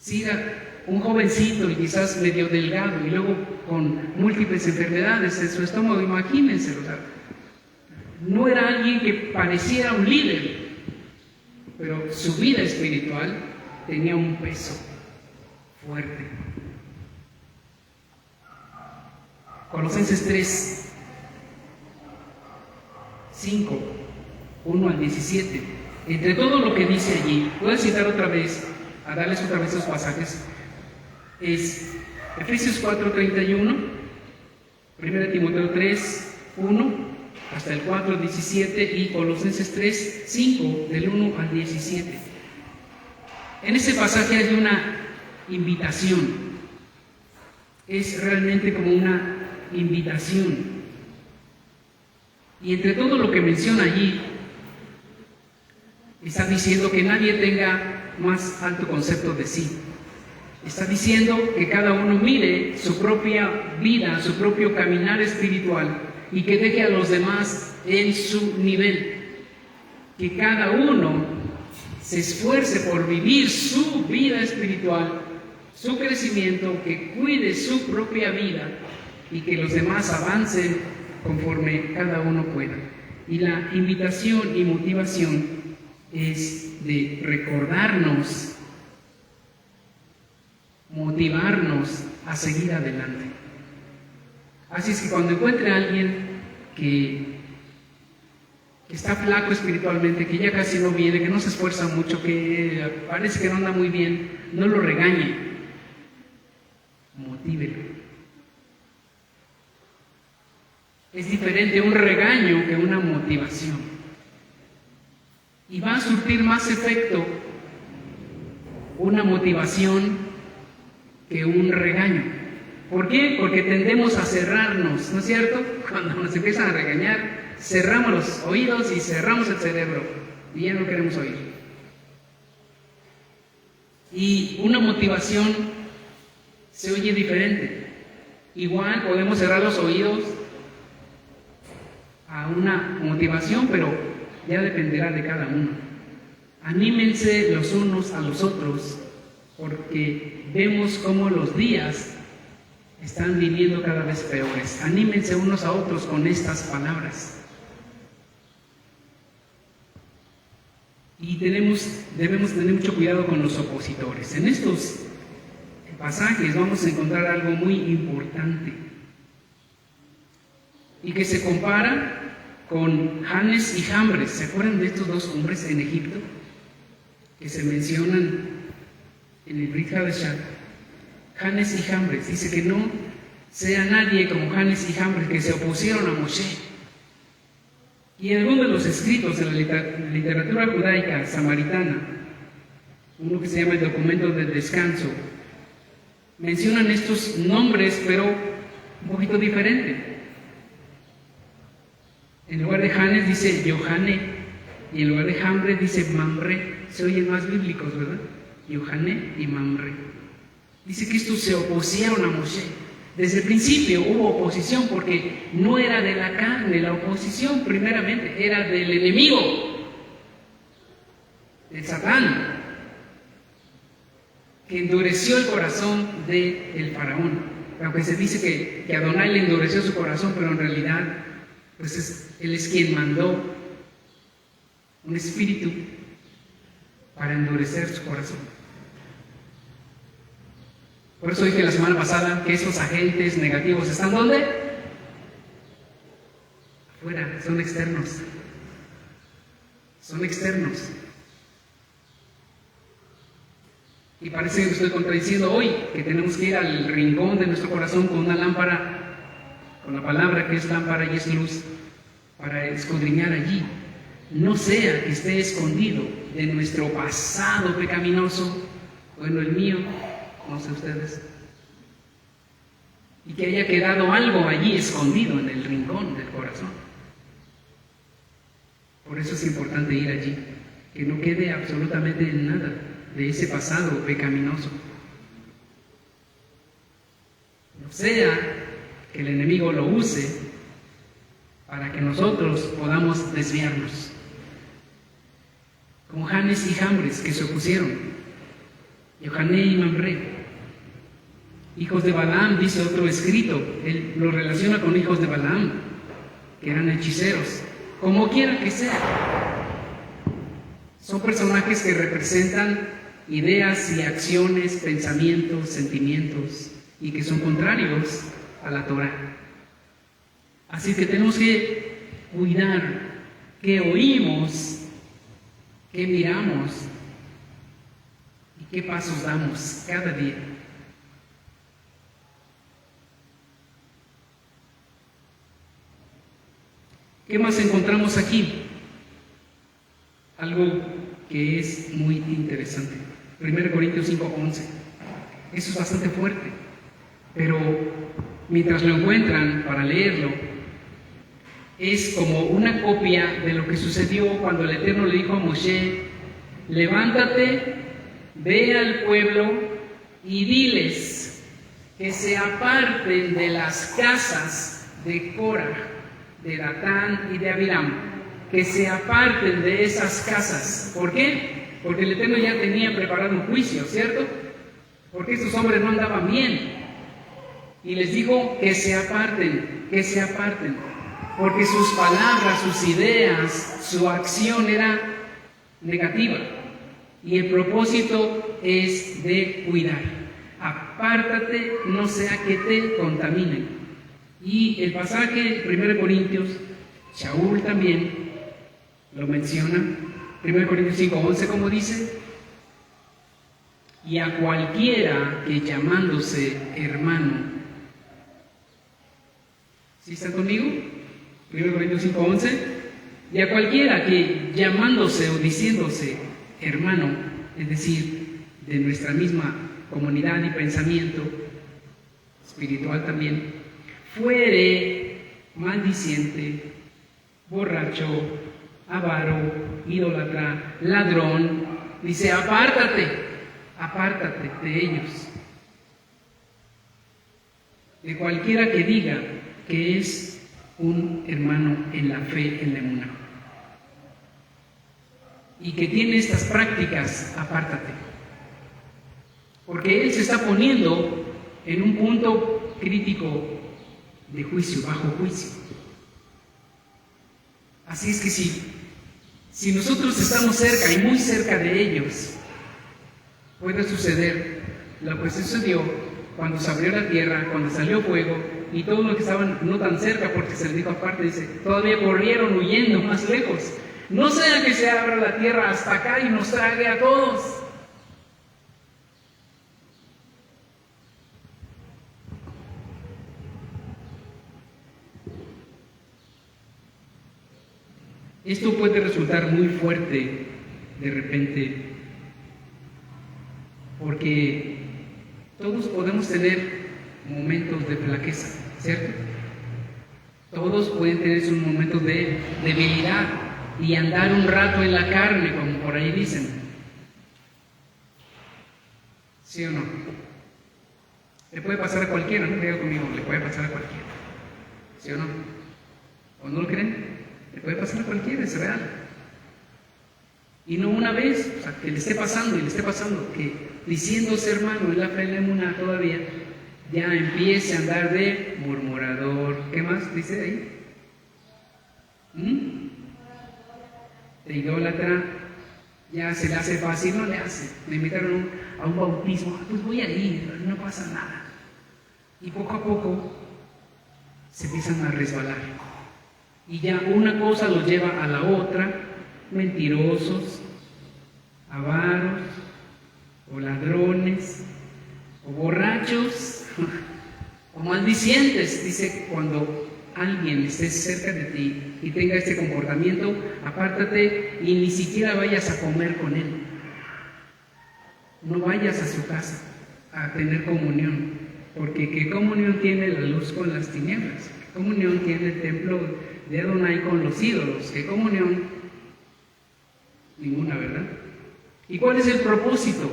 Si era un jovencito y quizás medio delgado y luego con múltiples enfermedades en su estómago, imagínense, o sea, no era alguien que pareciera un líder, pero su vida espiritual tenía un peso fuerte. Colosenses 3, 5, 1 al 17. Entre todo lo que dice allí, voy a citar otra vez, a darles otra vez esos pasajes, es Efesios 4:31, 1 Timoteo 3, 1 hasta el 4:17 y Colosenses 3, 5 del 1 al 17. En ese pasaje hay una invitación, es realmente como una invitación. Y entre todo lo que menciona allí, está diciendo que nadie tenga más alto concepto de sí. Está diciendo que cada uno mire su propia vida, su propio caminar espiritual y que deje a los demás en su nivel. Que cada uno se esfuerce por vivir su vida espiritual, su crecimiento, que cuide su propia vida y que los demás avancen conforme cada uno pueda. Y la invitación y motivación es de recordarnos, motivarnos a seguir adelante. Así es que cuando encuentre a alguien que está flaco espiritualmente, que ya casi no viene, que no se esfuerza mucho, que parece que no anda muy bien, no lo regañe, motívelo. Es diferente un regaño que una motivación. Y va a surtir más efecto una motivación que un regaño. ¿Por qué? Porque tendemos a cerrarnos, ¿no es cierto? Cuando nos empiezan a regañar, cerramos los oídos y cerramos el cerebro y ya no queremos oír. Y una motivación se oye diferente. Igual podemos cerrar los oídos a una motivación, pero ya dependerá de cada uno. Anímense los unos a los otros, porque vemos cómo los días están viniendo cada vez peores. Anímense unos a otros con estas palabras. Y debemos tener mucho cuidado con los opositores. En estos pasajes vamos a encontrar algo muy importante y que se compara con Janes y Jambres. ¿Se acuerdan de estos dos hombres en Egipto que se mencionan en el Brit Hadashah? Janes y Jambres. Dice que no sea nadie como Janes y Jambres, que se opusieron a Moshe. Y en algunos de los escritos de la literatura judaica samaritana, uno que se llama el Documento del Descanso, mencionan estos nombres, pero un poquito diferente. En lugar de Janes dice Yohané, y en lugar de Jambres dice Mamre. Se oyen más bíblicos, ¿verdad? Yohané y Mamre. Dice que estos se opusieron a Moshe. Desde el principio hubo oposición porque no era de la carne, la oposición primeramente era del enemigo, del Satán, que endureció el corazón del faraón. Aunque se dice que Adonai le endureció su corazón, pero en realidad pues él es quien mandó un espíritu para endurecer su corazón. Por eso dije la semana pasada que esos agentes negativos están ¿dónde? Afuera, son externos. Son externos. Y parece que estoy contradiciendo hoy que tenemos que ir al rincón de nuestro corazón con una lámpara, con la palabra que es lámpara y es luz, para escudriñar allí. No sea que esté escondido de nuestro pasado pecaminoso, bueno, el mío, no sé ustedes, y que haya quedado algo allí escondido en el rincón del corazón. Por eso es importante ir allí, que no quede absolutamente nada de ese pasado pecaminoso. No sea que el enemigo lo use para que nosotros podamos desviarnos. Como Janes y Jambres, que se opusieron. Yohané y Mamre. Hijos de Balaam, dice otro escrito, él lo relaciona con hijos de Balaam, que eran hechiceros. Como quiera que sea, son personajes que representan ideas y acciones, pensamientos, sentimientos, y que son contrarios a la Torah. Así que tenemos que cuidar qué oímos, qué miramos y qué pasos damos cada día. ¿Qué más encontramos aquí? Algo que es muy interesante. 1 Corintios 5:11. Eso es bastante fuerte, pero mientras lo encuentran para leerlo, es como una copia de lo que sucedió cuando el Eterno le dijo a Moshe: levántate, ve al pueblo y diles que se aparten de las casas de Corah, de Datán y de Abiram, que se aparten de esas casas. ¿Por qué? Porque el Eterno ya tenía preparado un juicio, ¿cierto? Porque estos hombres no andaban bien. Y les dijo que se aparten, porque sus palabras, sus ideas, su acción era negativa. Y el propósito es de cuidar. Apártate, no sea que te contaminen. Y el pasaje 1 Corintios, Shaul también lo menciona, 1 Corintios 5:11, como dice: y a cualquiera que llamándose hermano, ¿sí están conmigo? 1 Corintios 5:11, y a cualquiera que llamándose o diciéndose hermano, es decir, de nuestra misma comunidad y pensamiento espiritual también, fuere maldiciente, borracho, avaro, idólatra, ladrón, dice: apártate de ellos. De cualquiera que diga que es un hermano en la fe, en la emuná, y que tiene estas prácticas, apártate. Porque él se está poniendo en un punto crítico de juicio, bajo juicio. Así es que si nosotros estamos cerca y muy cerca de ellos, puede suceder lo que sucedió cuando se abrió la tierra, cuando salió fuego, y todos los que estaban no tan cerca, porque se les dijo aparte, dice, todavía corrieron huyendo más lejos. No sea que se abra la tierra hasta acá y nos trague a todos. Esto puede resultar muy fuerte de repente, porque todos podemos tener momentos de flaqueza, ¿cierto? Todos pueden tener sus momentos de debilidad y andar un rato en la carne, como por ahí dicen. ¿Sí o no? Le puede pasar a cualquiera, no creo conmigo, le puede pasar a cualquiera. ¿Sí o no? ¿O no lo creen? Le puede pasar a cualquiera, es real. Y no una vez, o sea, que le esté pasando y le esté pasando, que diciéndose hermano en la fe en la emuná todavía, ya empiece a andar de murmurador. ¿Qué más dice ahí? De idólatra. Ya se le hace fácil, no le hace. Me invitaron a un bautismo, pues voy a ir, no pasa nada. Y poco a poco se empiezan a resbalar. Y ya una cosa los lleva a la otra, mentirosos, avaros, o ladrones, o borrachos, o maldicientes. Dice, cuando alguien esté cerca de ti y tenga este comportamiento, apártate y ni siquiera vayas a comer con él. No vayas a su casa a tener comunión, porque ¿qué comunión tiene la luz con las tinieblas? ¿Qué comunión tiene el templo de Adonai con los ídolos? ¿Qué comunión? Ninguna, ¿verdad? ¿Y cuál es el propósito?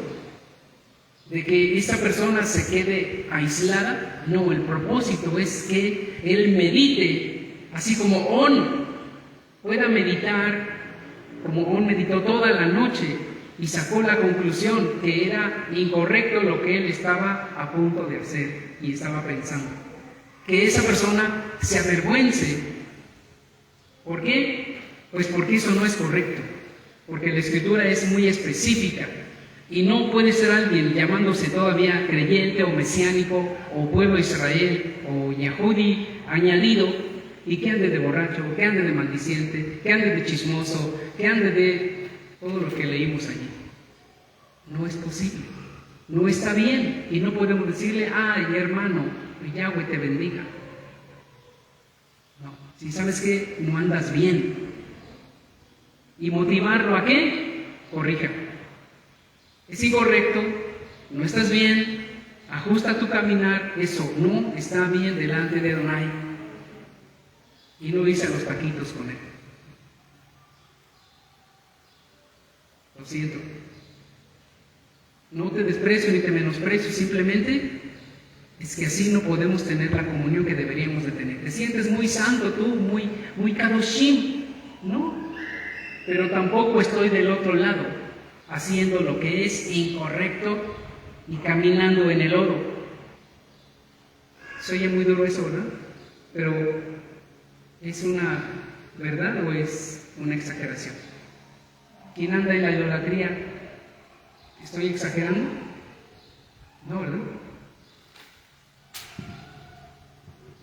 ¿De que esta persona se quede aislada? No, el propósito es que él medite, así como On pueda meditar, como On meditó toda la noche y sacó la conclusión que era incorrecto lo que él estaba a punto de hacer y estaba pensando. Que esa persona se avergüence. ¿Por qué? Pues porque eso no es correcto, porque la Escritura es muy específica y no puede ser alguien llamándose todavía creyente o mesiánico o pueblo de Israel o Yahudi añadido y que ande de borracho, que ande de maldiciente, que ande de chismoso, que ande de todo lo que leímos allí. No es posible, no está bien y no podemos decirle, ay hermano, Yahweh te bendiga. No, si sabes que no andas bien. ¿Y motivarlo a qué? Corrija. Es incorrecto, no estás bien, ajusta tu caminar, eso no está bien delante de Adonai. Y no hice a los taquitos con él. Lo siento. No te desprecio ni te menosprecio, simplemente es que así no podemos tener la comunión que deberíamos de tener. Te sientes muy santo tú, muy kadoshim, ¿no? Pero tampoco estoy del otro lado, haciendo lo que es incorrecto y caminando en el lodo. Se oye muy duro eso, ¿verdad? Pero ¿es una verdad o es una exageración? ¿Quién anda en la idolatría? ¿Estoy exagerando? No, ¿verdad?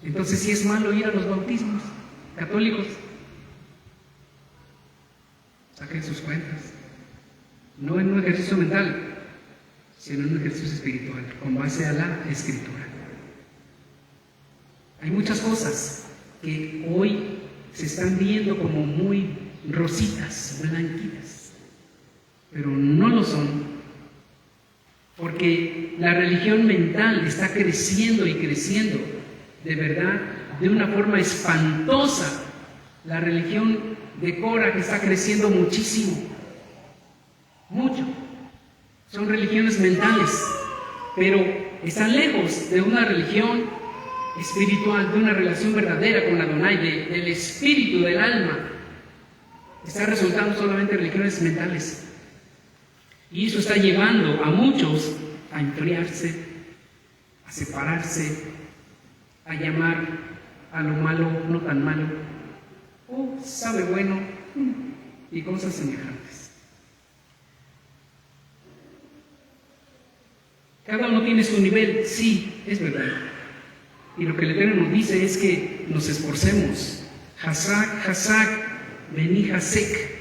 Entonces sí es malo ir a los bautismos católicos. Saquen sus cuentas. No en un ejercicio mental, sino en un ejercicio espiritual, con base a la Escritura. Hay muchas cosas que hoy se están viendo como muy rositas, blanquitas, pero no lo son, porque la religión mental está creciendo y creciendo, de verdad, de una forma espantosa. La religión de Cora que está creciendo muchísimo, mucho. Son religiones mentales, pero están lejos de una religión espiritual, de una relación verdadera con Adonai, del espíritu, del alma. Está resultando solamente religiones mentales. Y eso está llevando a muchos a enfriarse, a separarse, a llamar a lo malo no tan malo, o sabe bueno, y cosas semejantes. Cada uno tiene su nivel, sí, es verdad. Y lo que el Eterno nos dice es que nos esforcemos. Hazak, Hazak, Beni Hasek.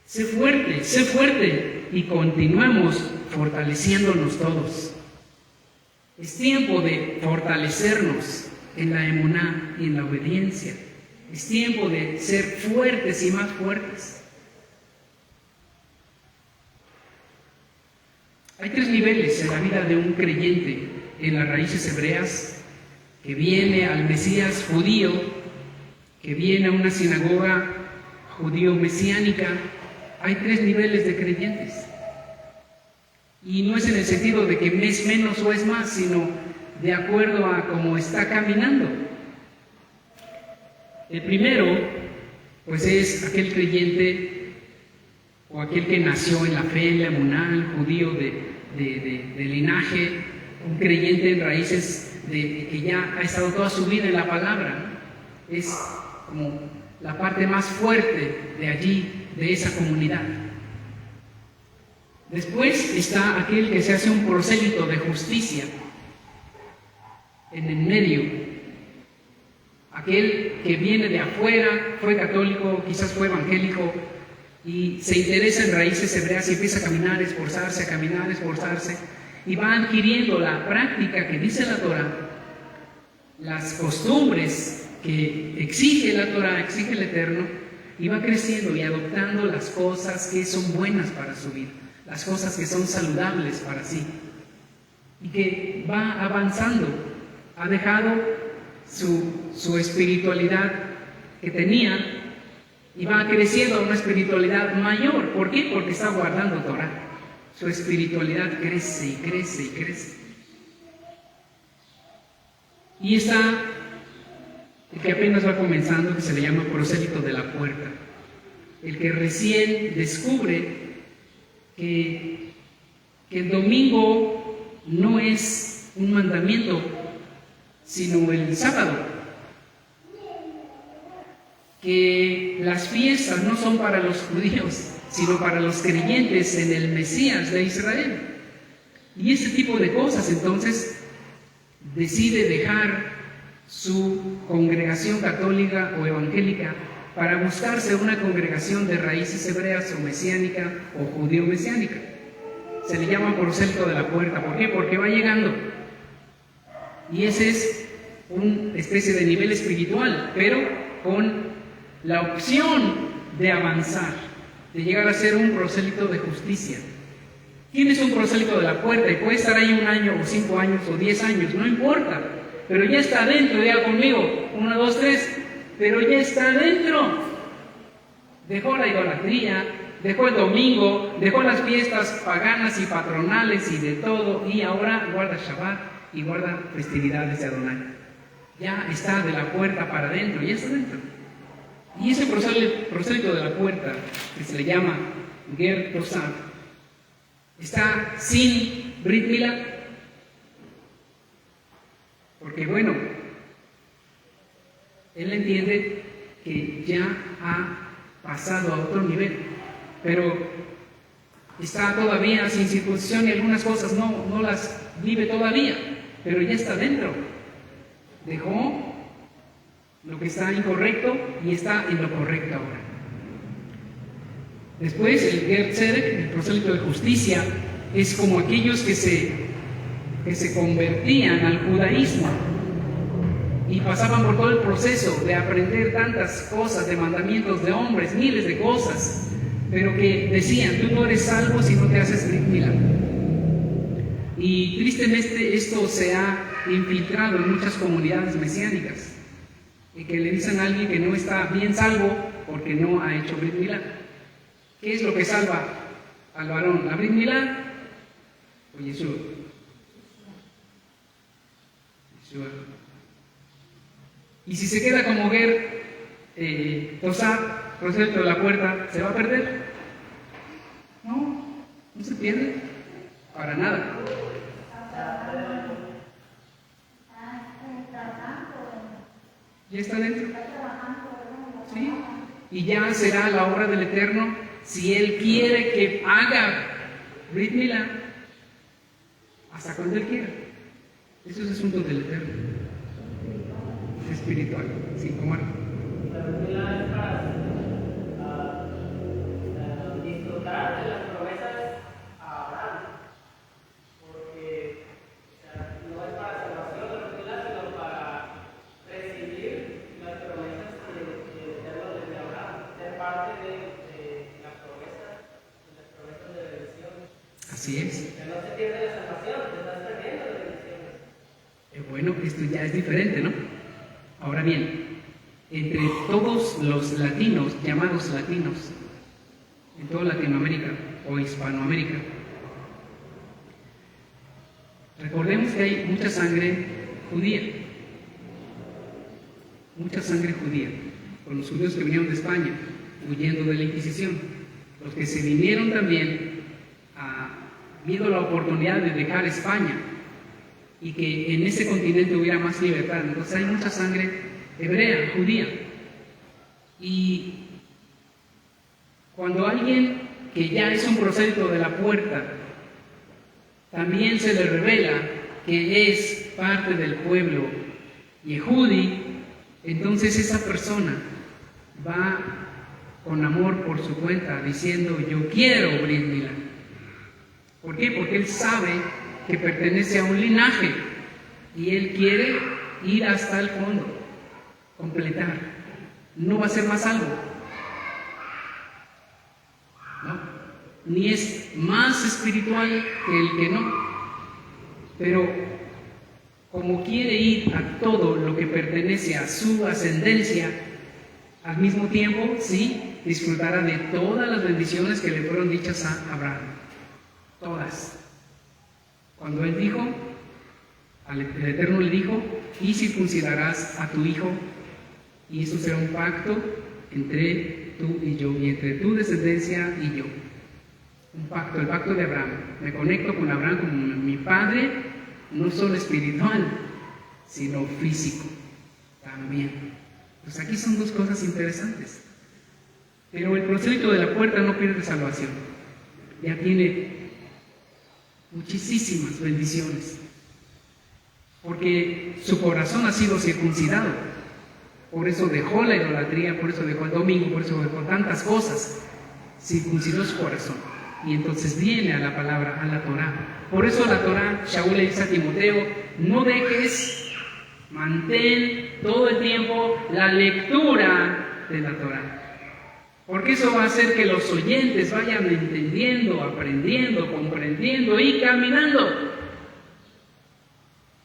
Sé fuerte y continuemos fortaleciéndonos todos. Es tiempo de fortalecernos en la emuná y en la obediencia. Es tiempo de ser fuertes y más fuertes. Hay 3 niveles en la vida de un creyente en las raíces hebreas, que viene al Mesías judío, que viene a una sinagoga judío-mesiánica. Hay 3 niveles de creyentes. Y no es en el sentido de que es menos o es más, sino de acuerdo a cómo está caminando. El primero, pues es aquel creyente o aquel que nació en la fe, en la emuná, el judío de linaje, un creyente en raíces de que ya ha estado toda su vida en la palabra, ¿no? Es como la parte más fuerte de allí, de esa comunidad. Después está aquel que se hace un prosélito de justicia en el medio, aquel que viene de afuera, fue católico, quizás fue evangélico y se interesa en raíces hebreas y empieza a caminar, esforzarse, a caminar, esforzarse, y va adquiriendo la práctica que dice la Torah, las costumbres que exige la Torah, exige el Eterno, y va creciendo y adoptando las cosas que son buenas para su vida, las cosas que son saludables para sí, y que va avanzando. Ha dejado su espiritualidad que tenía y va creciendo a una espiritualidad mayor. ¿Por qué? Porque está guardando Torah. Su espiritualidad crece y crece y crece. Y está el que apenas va comenzando, que se le llama prosélito de la puerta. El que recién descubre que el domingo no es un mandamiento, sino el sábado, que las fiestas no son para los judíos, sino para los creyentes en el Mesías de Israel. Y ese tipo de cosas, entonces, decide dejar su congregación católica o evangélica para buscarse una congregación de raíces hebreas o mesiánica o judío-mesiánica. Se le llama prosélito de la puerta. ¿Por qué? Porque va llegando. Y ese es una especie de nivel espiritual, pero con la opción de avanzar, de llegar a ser un prosélito de justicia. ¿Quién es un prosélito de la puerta? Y puede estar ahí 1 año, o 5 años, o 10 años, no importa. Pero ya está adentro, diga conmigo, 1, 2, 3, pero ya está adentro. Dejó la idolatría, dejó el domingo, dejó las fiestas paganas y patronales y de todo, y ahora guarda Shabbat y guarda festividades de Adonai. Ya está de la puerta para adentro, ya está adentro. Y ese prosélito de la puerta, que se le llama Ger Tosaf, está sin Brit Milá. Porque bueno, él entiende que ya ha pasado a otro nivel, pero está todavía sin circuncisión y algunas cosas no las vive todavía, pero ya está dentro. Dejó lo que está incorrecto y está en lo correcto ahora. Después el Ger Tzedek, el prosélito de justicia, es como aquellos que se convertían al judaísmo y pasaban por todo el proceso de aprender tantas cosas, de mandamientos de hombres, miles de cosas, pero que decían, tú no eres salvo si no te haces Brit Milá. Y tristemente esto se ha infiltrado en muchas comunidades mesiánicas, y que le dicen a alguien que no está bien salvo porque no ha hecho Brit Milá. ¿Qué es lo que salva al varón? ¿La Brit Milá o Yeshua? Y si se queda como Ger Tosaf, prosélito de la puerta, ¿se va a perder? No se pierde para nada. Ya está dentro. ¿Sí? Y ya será la obra del Eterno si Él quiere que haga Brit Milá, hasta cuando Él quiera. Eso es asunto del Eterno. Espiritual, sí, como La Brit Milá es para disfrutar de las promesas a Abraham, porque no es para salvación la Brit Milá, sino para recibir las promesas que el Eterno le dio a Abraham, ser parte de las promesas de bendición. Así es. Que no se pierde la salvación, te estás perdiendo la bendición. Bueno, esto ya es diferente, ¿no? Ahora bien, entre todos los latinos, llamados latinos, en toda Latinoamérica o Hispanoamérica, recordemos que hay mucha sangre judía, con los judíos que vinieron de España, huyendo de la Inquisición, los que se vinieron también viendo la oportunidad de dejar España y que en ese continente hubiera más libertad. Entonces hay mucha sangre hebrea, judía. Y cuando alguien que ya es un prosélito de la puerta, también se le revela que es parte del pueblo Yehudi, entonces esa persona va con amor por su cuenta diciendo, yo quiero Brit Milá. ¿Por qué? Porque él sabe que pertenece a un linaje y él quiere ir hasta el fondo, completar. No va a ser más algo, ¿no? Ni es más espiritual que el que no, pero como quiere ir a todo lo que pertenece a su ascendencia, al mismo tiempo, sí, disfrutará de todas las bendiciones que le fueron dichas a Abraham. Todas. Cuando él dijo, el Eterno le dijo, y circuncidarás a tu hijo, y eso será un pacto entre tú y yo, y entre tu descendencia y yo. un pacto, el pacto de Abraham. Me conecto con Abraham como mi padre, no solo espiritual, sino físico también. Pues aquí son dos cosas interesantes. Pero el prosélito de la puerta no pierde salvación. Ya tiene muchísimas bendiciones. Porque su corazón ha sido circuncidado. Por eso dejó la idolatría, por eso dejó el domingo, por eso dejó tantas cosas. Circuncidó su corazón. Y entonces viene a la palabra, a la Torá. Por eso la Torá, Shaul le dice a Timoteo, no dejes, mantén todo el tiempo la lectura de la Torá. Porque eso va a hacer que los oyentes vayan entendiendo, aprendiendo, comprendiendo y caminando.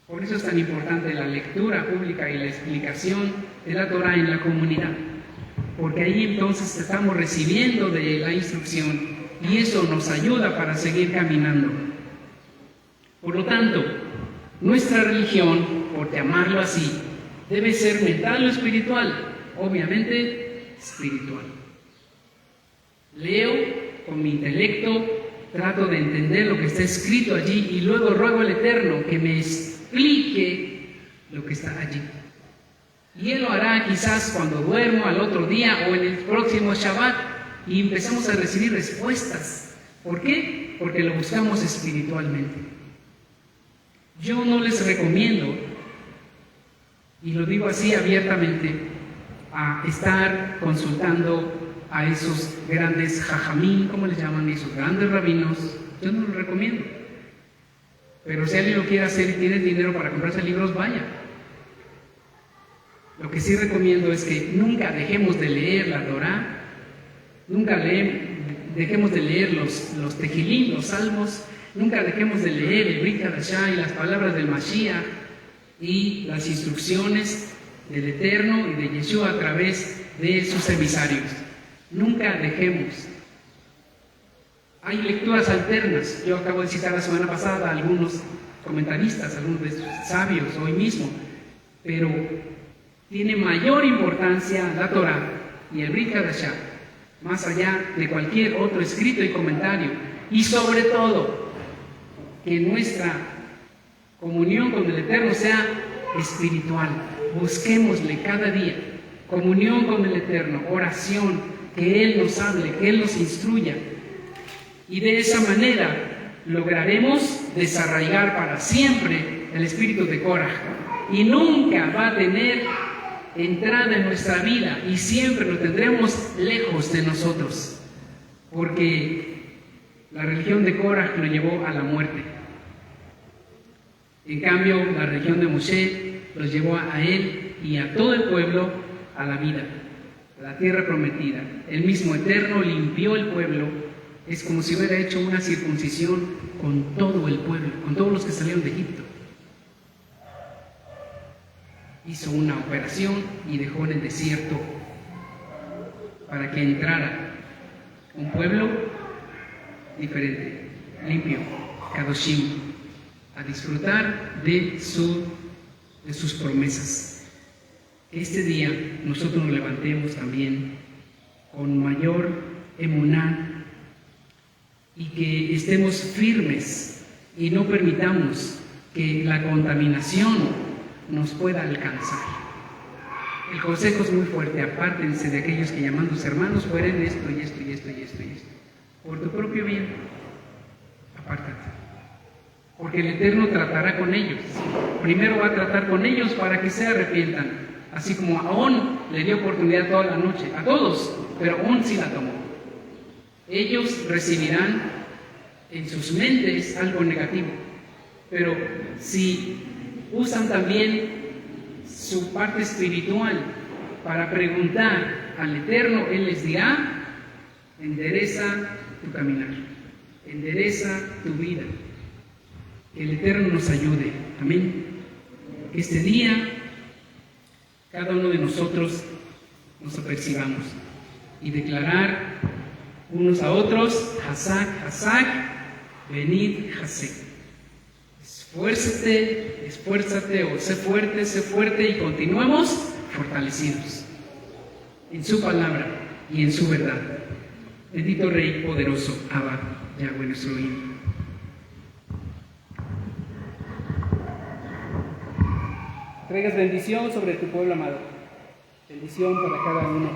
Por eso es tan importante la lectura pública y la explicación de la Torá en la comunidad. Porque ahí entonces estamos recibiendo de la instrucción y eso nos ayuda para seguir caminando. Por lo tanto, nuestra religión, por llamarlo así, debe ser mental o espiritual. Obviamente, espiritual. Leo con mi intelecto, trato de entender lo que está escrito allí y luego ruego al Eterno que me explique lo que está allí. Y Él lo hará quizás cuando duermo, al otro día o en el próximo Shabbat y empezamos a recibir respuestas. ¿Por qué? Porque lo buscamos espiritualmente. Yo no les recomiendo, y lo digo así abiertamente, a estar consultando a esos grandes jajamín, ¿cómo les llaman? Esos grandes rabinos. Yo no lo recomiendo. Pero si alguien lo quiere hacer y tiene dinero para comprarse libros, vaya. Lo que sí recomiendo es que nunca dejemos de leer la Torá, nunca dejemos de leer los tejilín, los salmos, nunca dejemos de leer el Brit Hadashah y las palabras del Mashiach y las instrucciones del Eterno y de Yeshua a través de sus emisarios. Nunca dejemos. Hay lecturas alternas. Yo acabo de citar la semana pasada a algunos comentaristas, algunos de estos sabios, hoy mismo, pero tiene mayor importancia la Torá y el Brit Hadashah, más allá de cualquier otro escrito y comentario. Y sobre todo, que nuestra comunión con el Eterno sea espiritual. Busquémosle cada día. Comunión con el Eterno, oración, que Él nos hable, que Él nos instruya. Y de esa manera lograremos desarraigar para siempre el espíritu de Korah. Y nunca va a tener entrada en nuestra vida y siempre lo tendremos lejos de nosotros. Porque la religión de Korah lo llevó a la muerte. En cambio, la religión de Moshe los llevó a él y a todo el pueblo a la vida, a la tierra prometida. El mismo Eterno limpió el pueblo. Es como si hubiera hecho una circuncisión con todo el pueblo, con todos los que salieron de Egipto. Hizo una operación y dejó en el desierto para que entrara un pueblo diferente, limpio, Kadoshim, a disfrutar de sus promesas. Que este día nosotros nos levantemos también con mayor emuná y que estemos firmes y no permitamos que la contaminación nos pueda alcanzar. El consejo es muy fuerte: apártense de aquellos que llamándose hermanos fueren esto y esto y esto y esto y esto. Por tu propio bien, apártate. Porque el Eterno tratará con ellos. Primero va a tratar con ellos para que se arrepientan. Así como a On le dio oportunidad toda la noche, a todos, pero On sí la tomó. Ellos recibirán en sus mentes algo negativo. Pero si usan también su parte espiritual para preguntar al Eterno, Él les dirá: endereza tu caminar, endereza tu vida. Que el Eterno nos ayude. Amén. Que este día cada uno de nosotros nos apercibamos y declarar unos a otros: Hazak, Hazak, venid, Hazek. Esfuérzate, o sé fuerte y continuemos fortalecidos en su palabra y en su verdad. Bendito Rey poderoso, Abba. Yahweh nuestro Elohim. Traigas bendición sobre tu pueblo amado. Bendición para cada uno.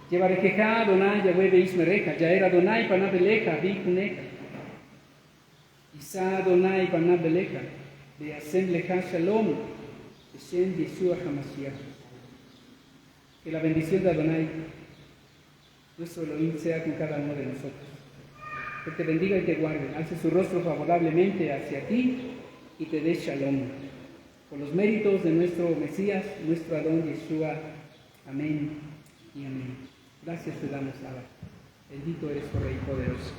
Yevarejeja Adonai Yahweh Beismereja, Yaer Adonai Panabeleja, Vikuneja. Isa Adonai Panabeleja, Beasem Leja Shalom, Beshem Yeshua HaMashiach. Que la bendición de Adonai, nuestro Elohim, sea con cada uno de nosotros. Que te bendiga y te guarde, alce su rostro favorablemente hacia ti y te dé Shalom. Por los méritos de nuestro Mesías, nuestro Adón Yeshua. Amén y amén. Gracias te damos, Abba. Bendito eres por Rey poderoso.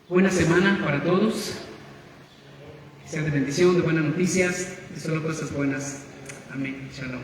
Buena semana para todos. Que sea de bendición, de buenas noticias, de solo cosas buenas. Amén. Shalom.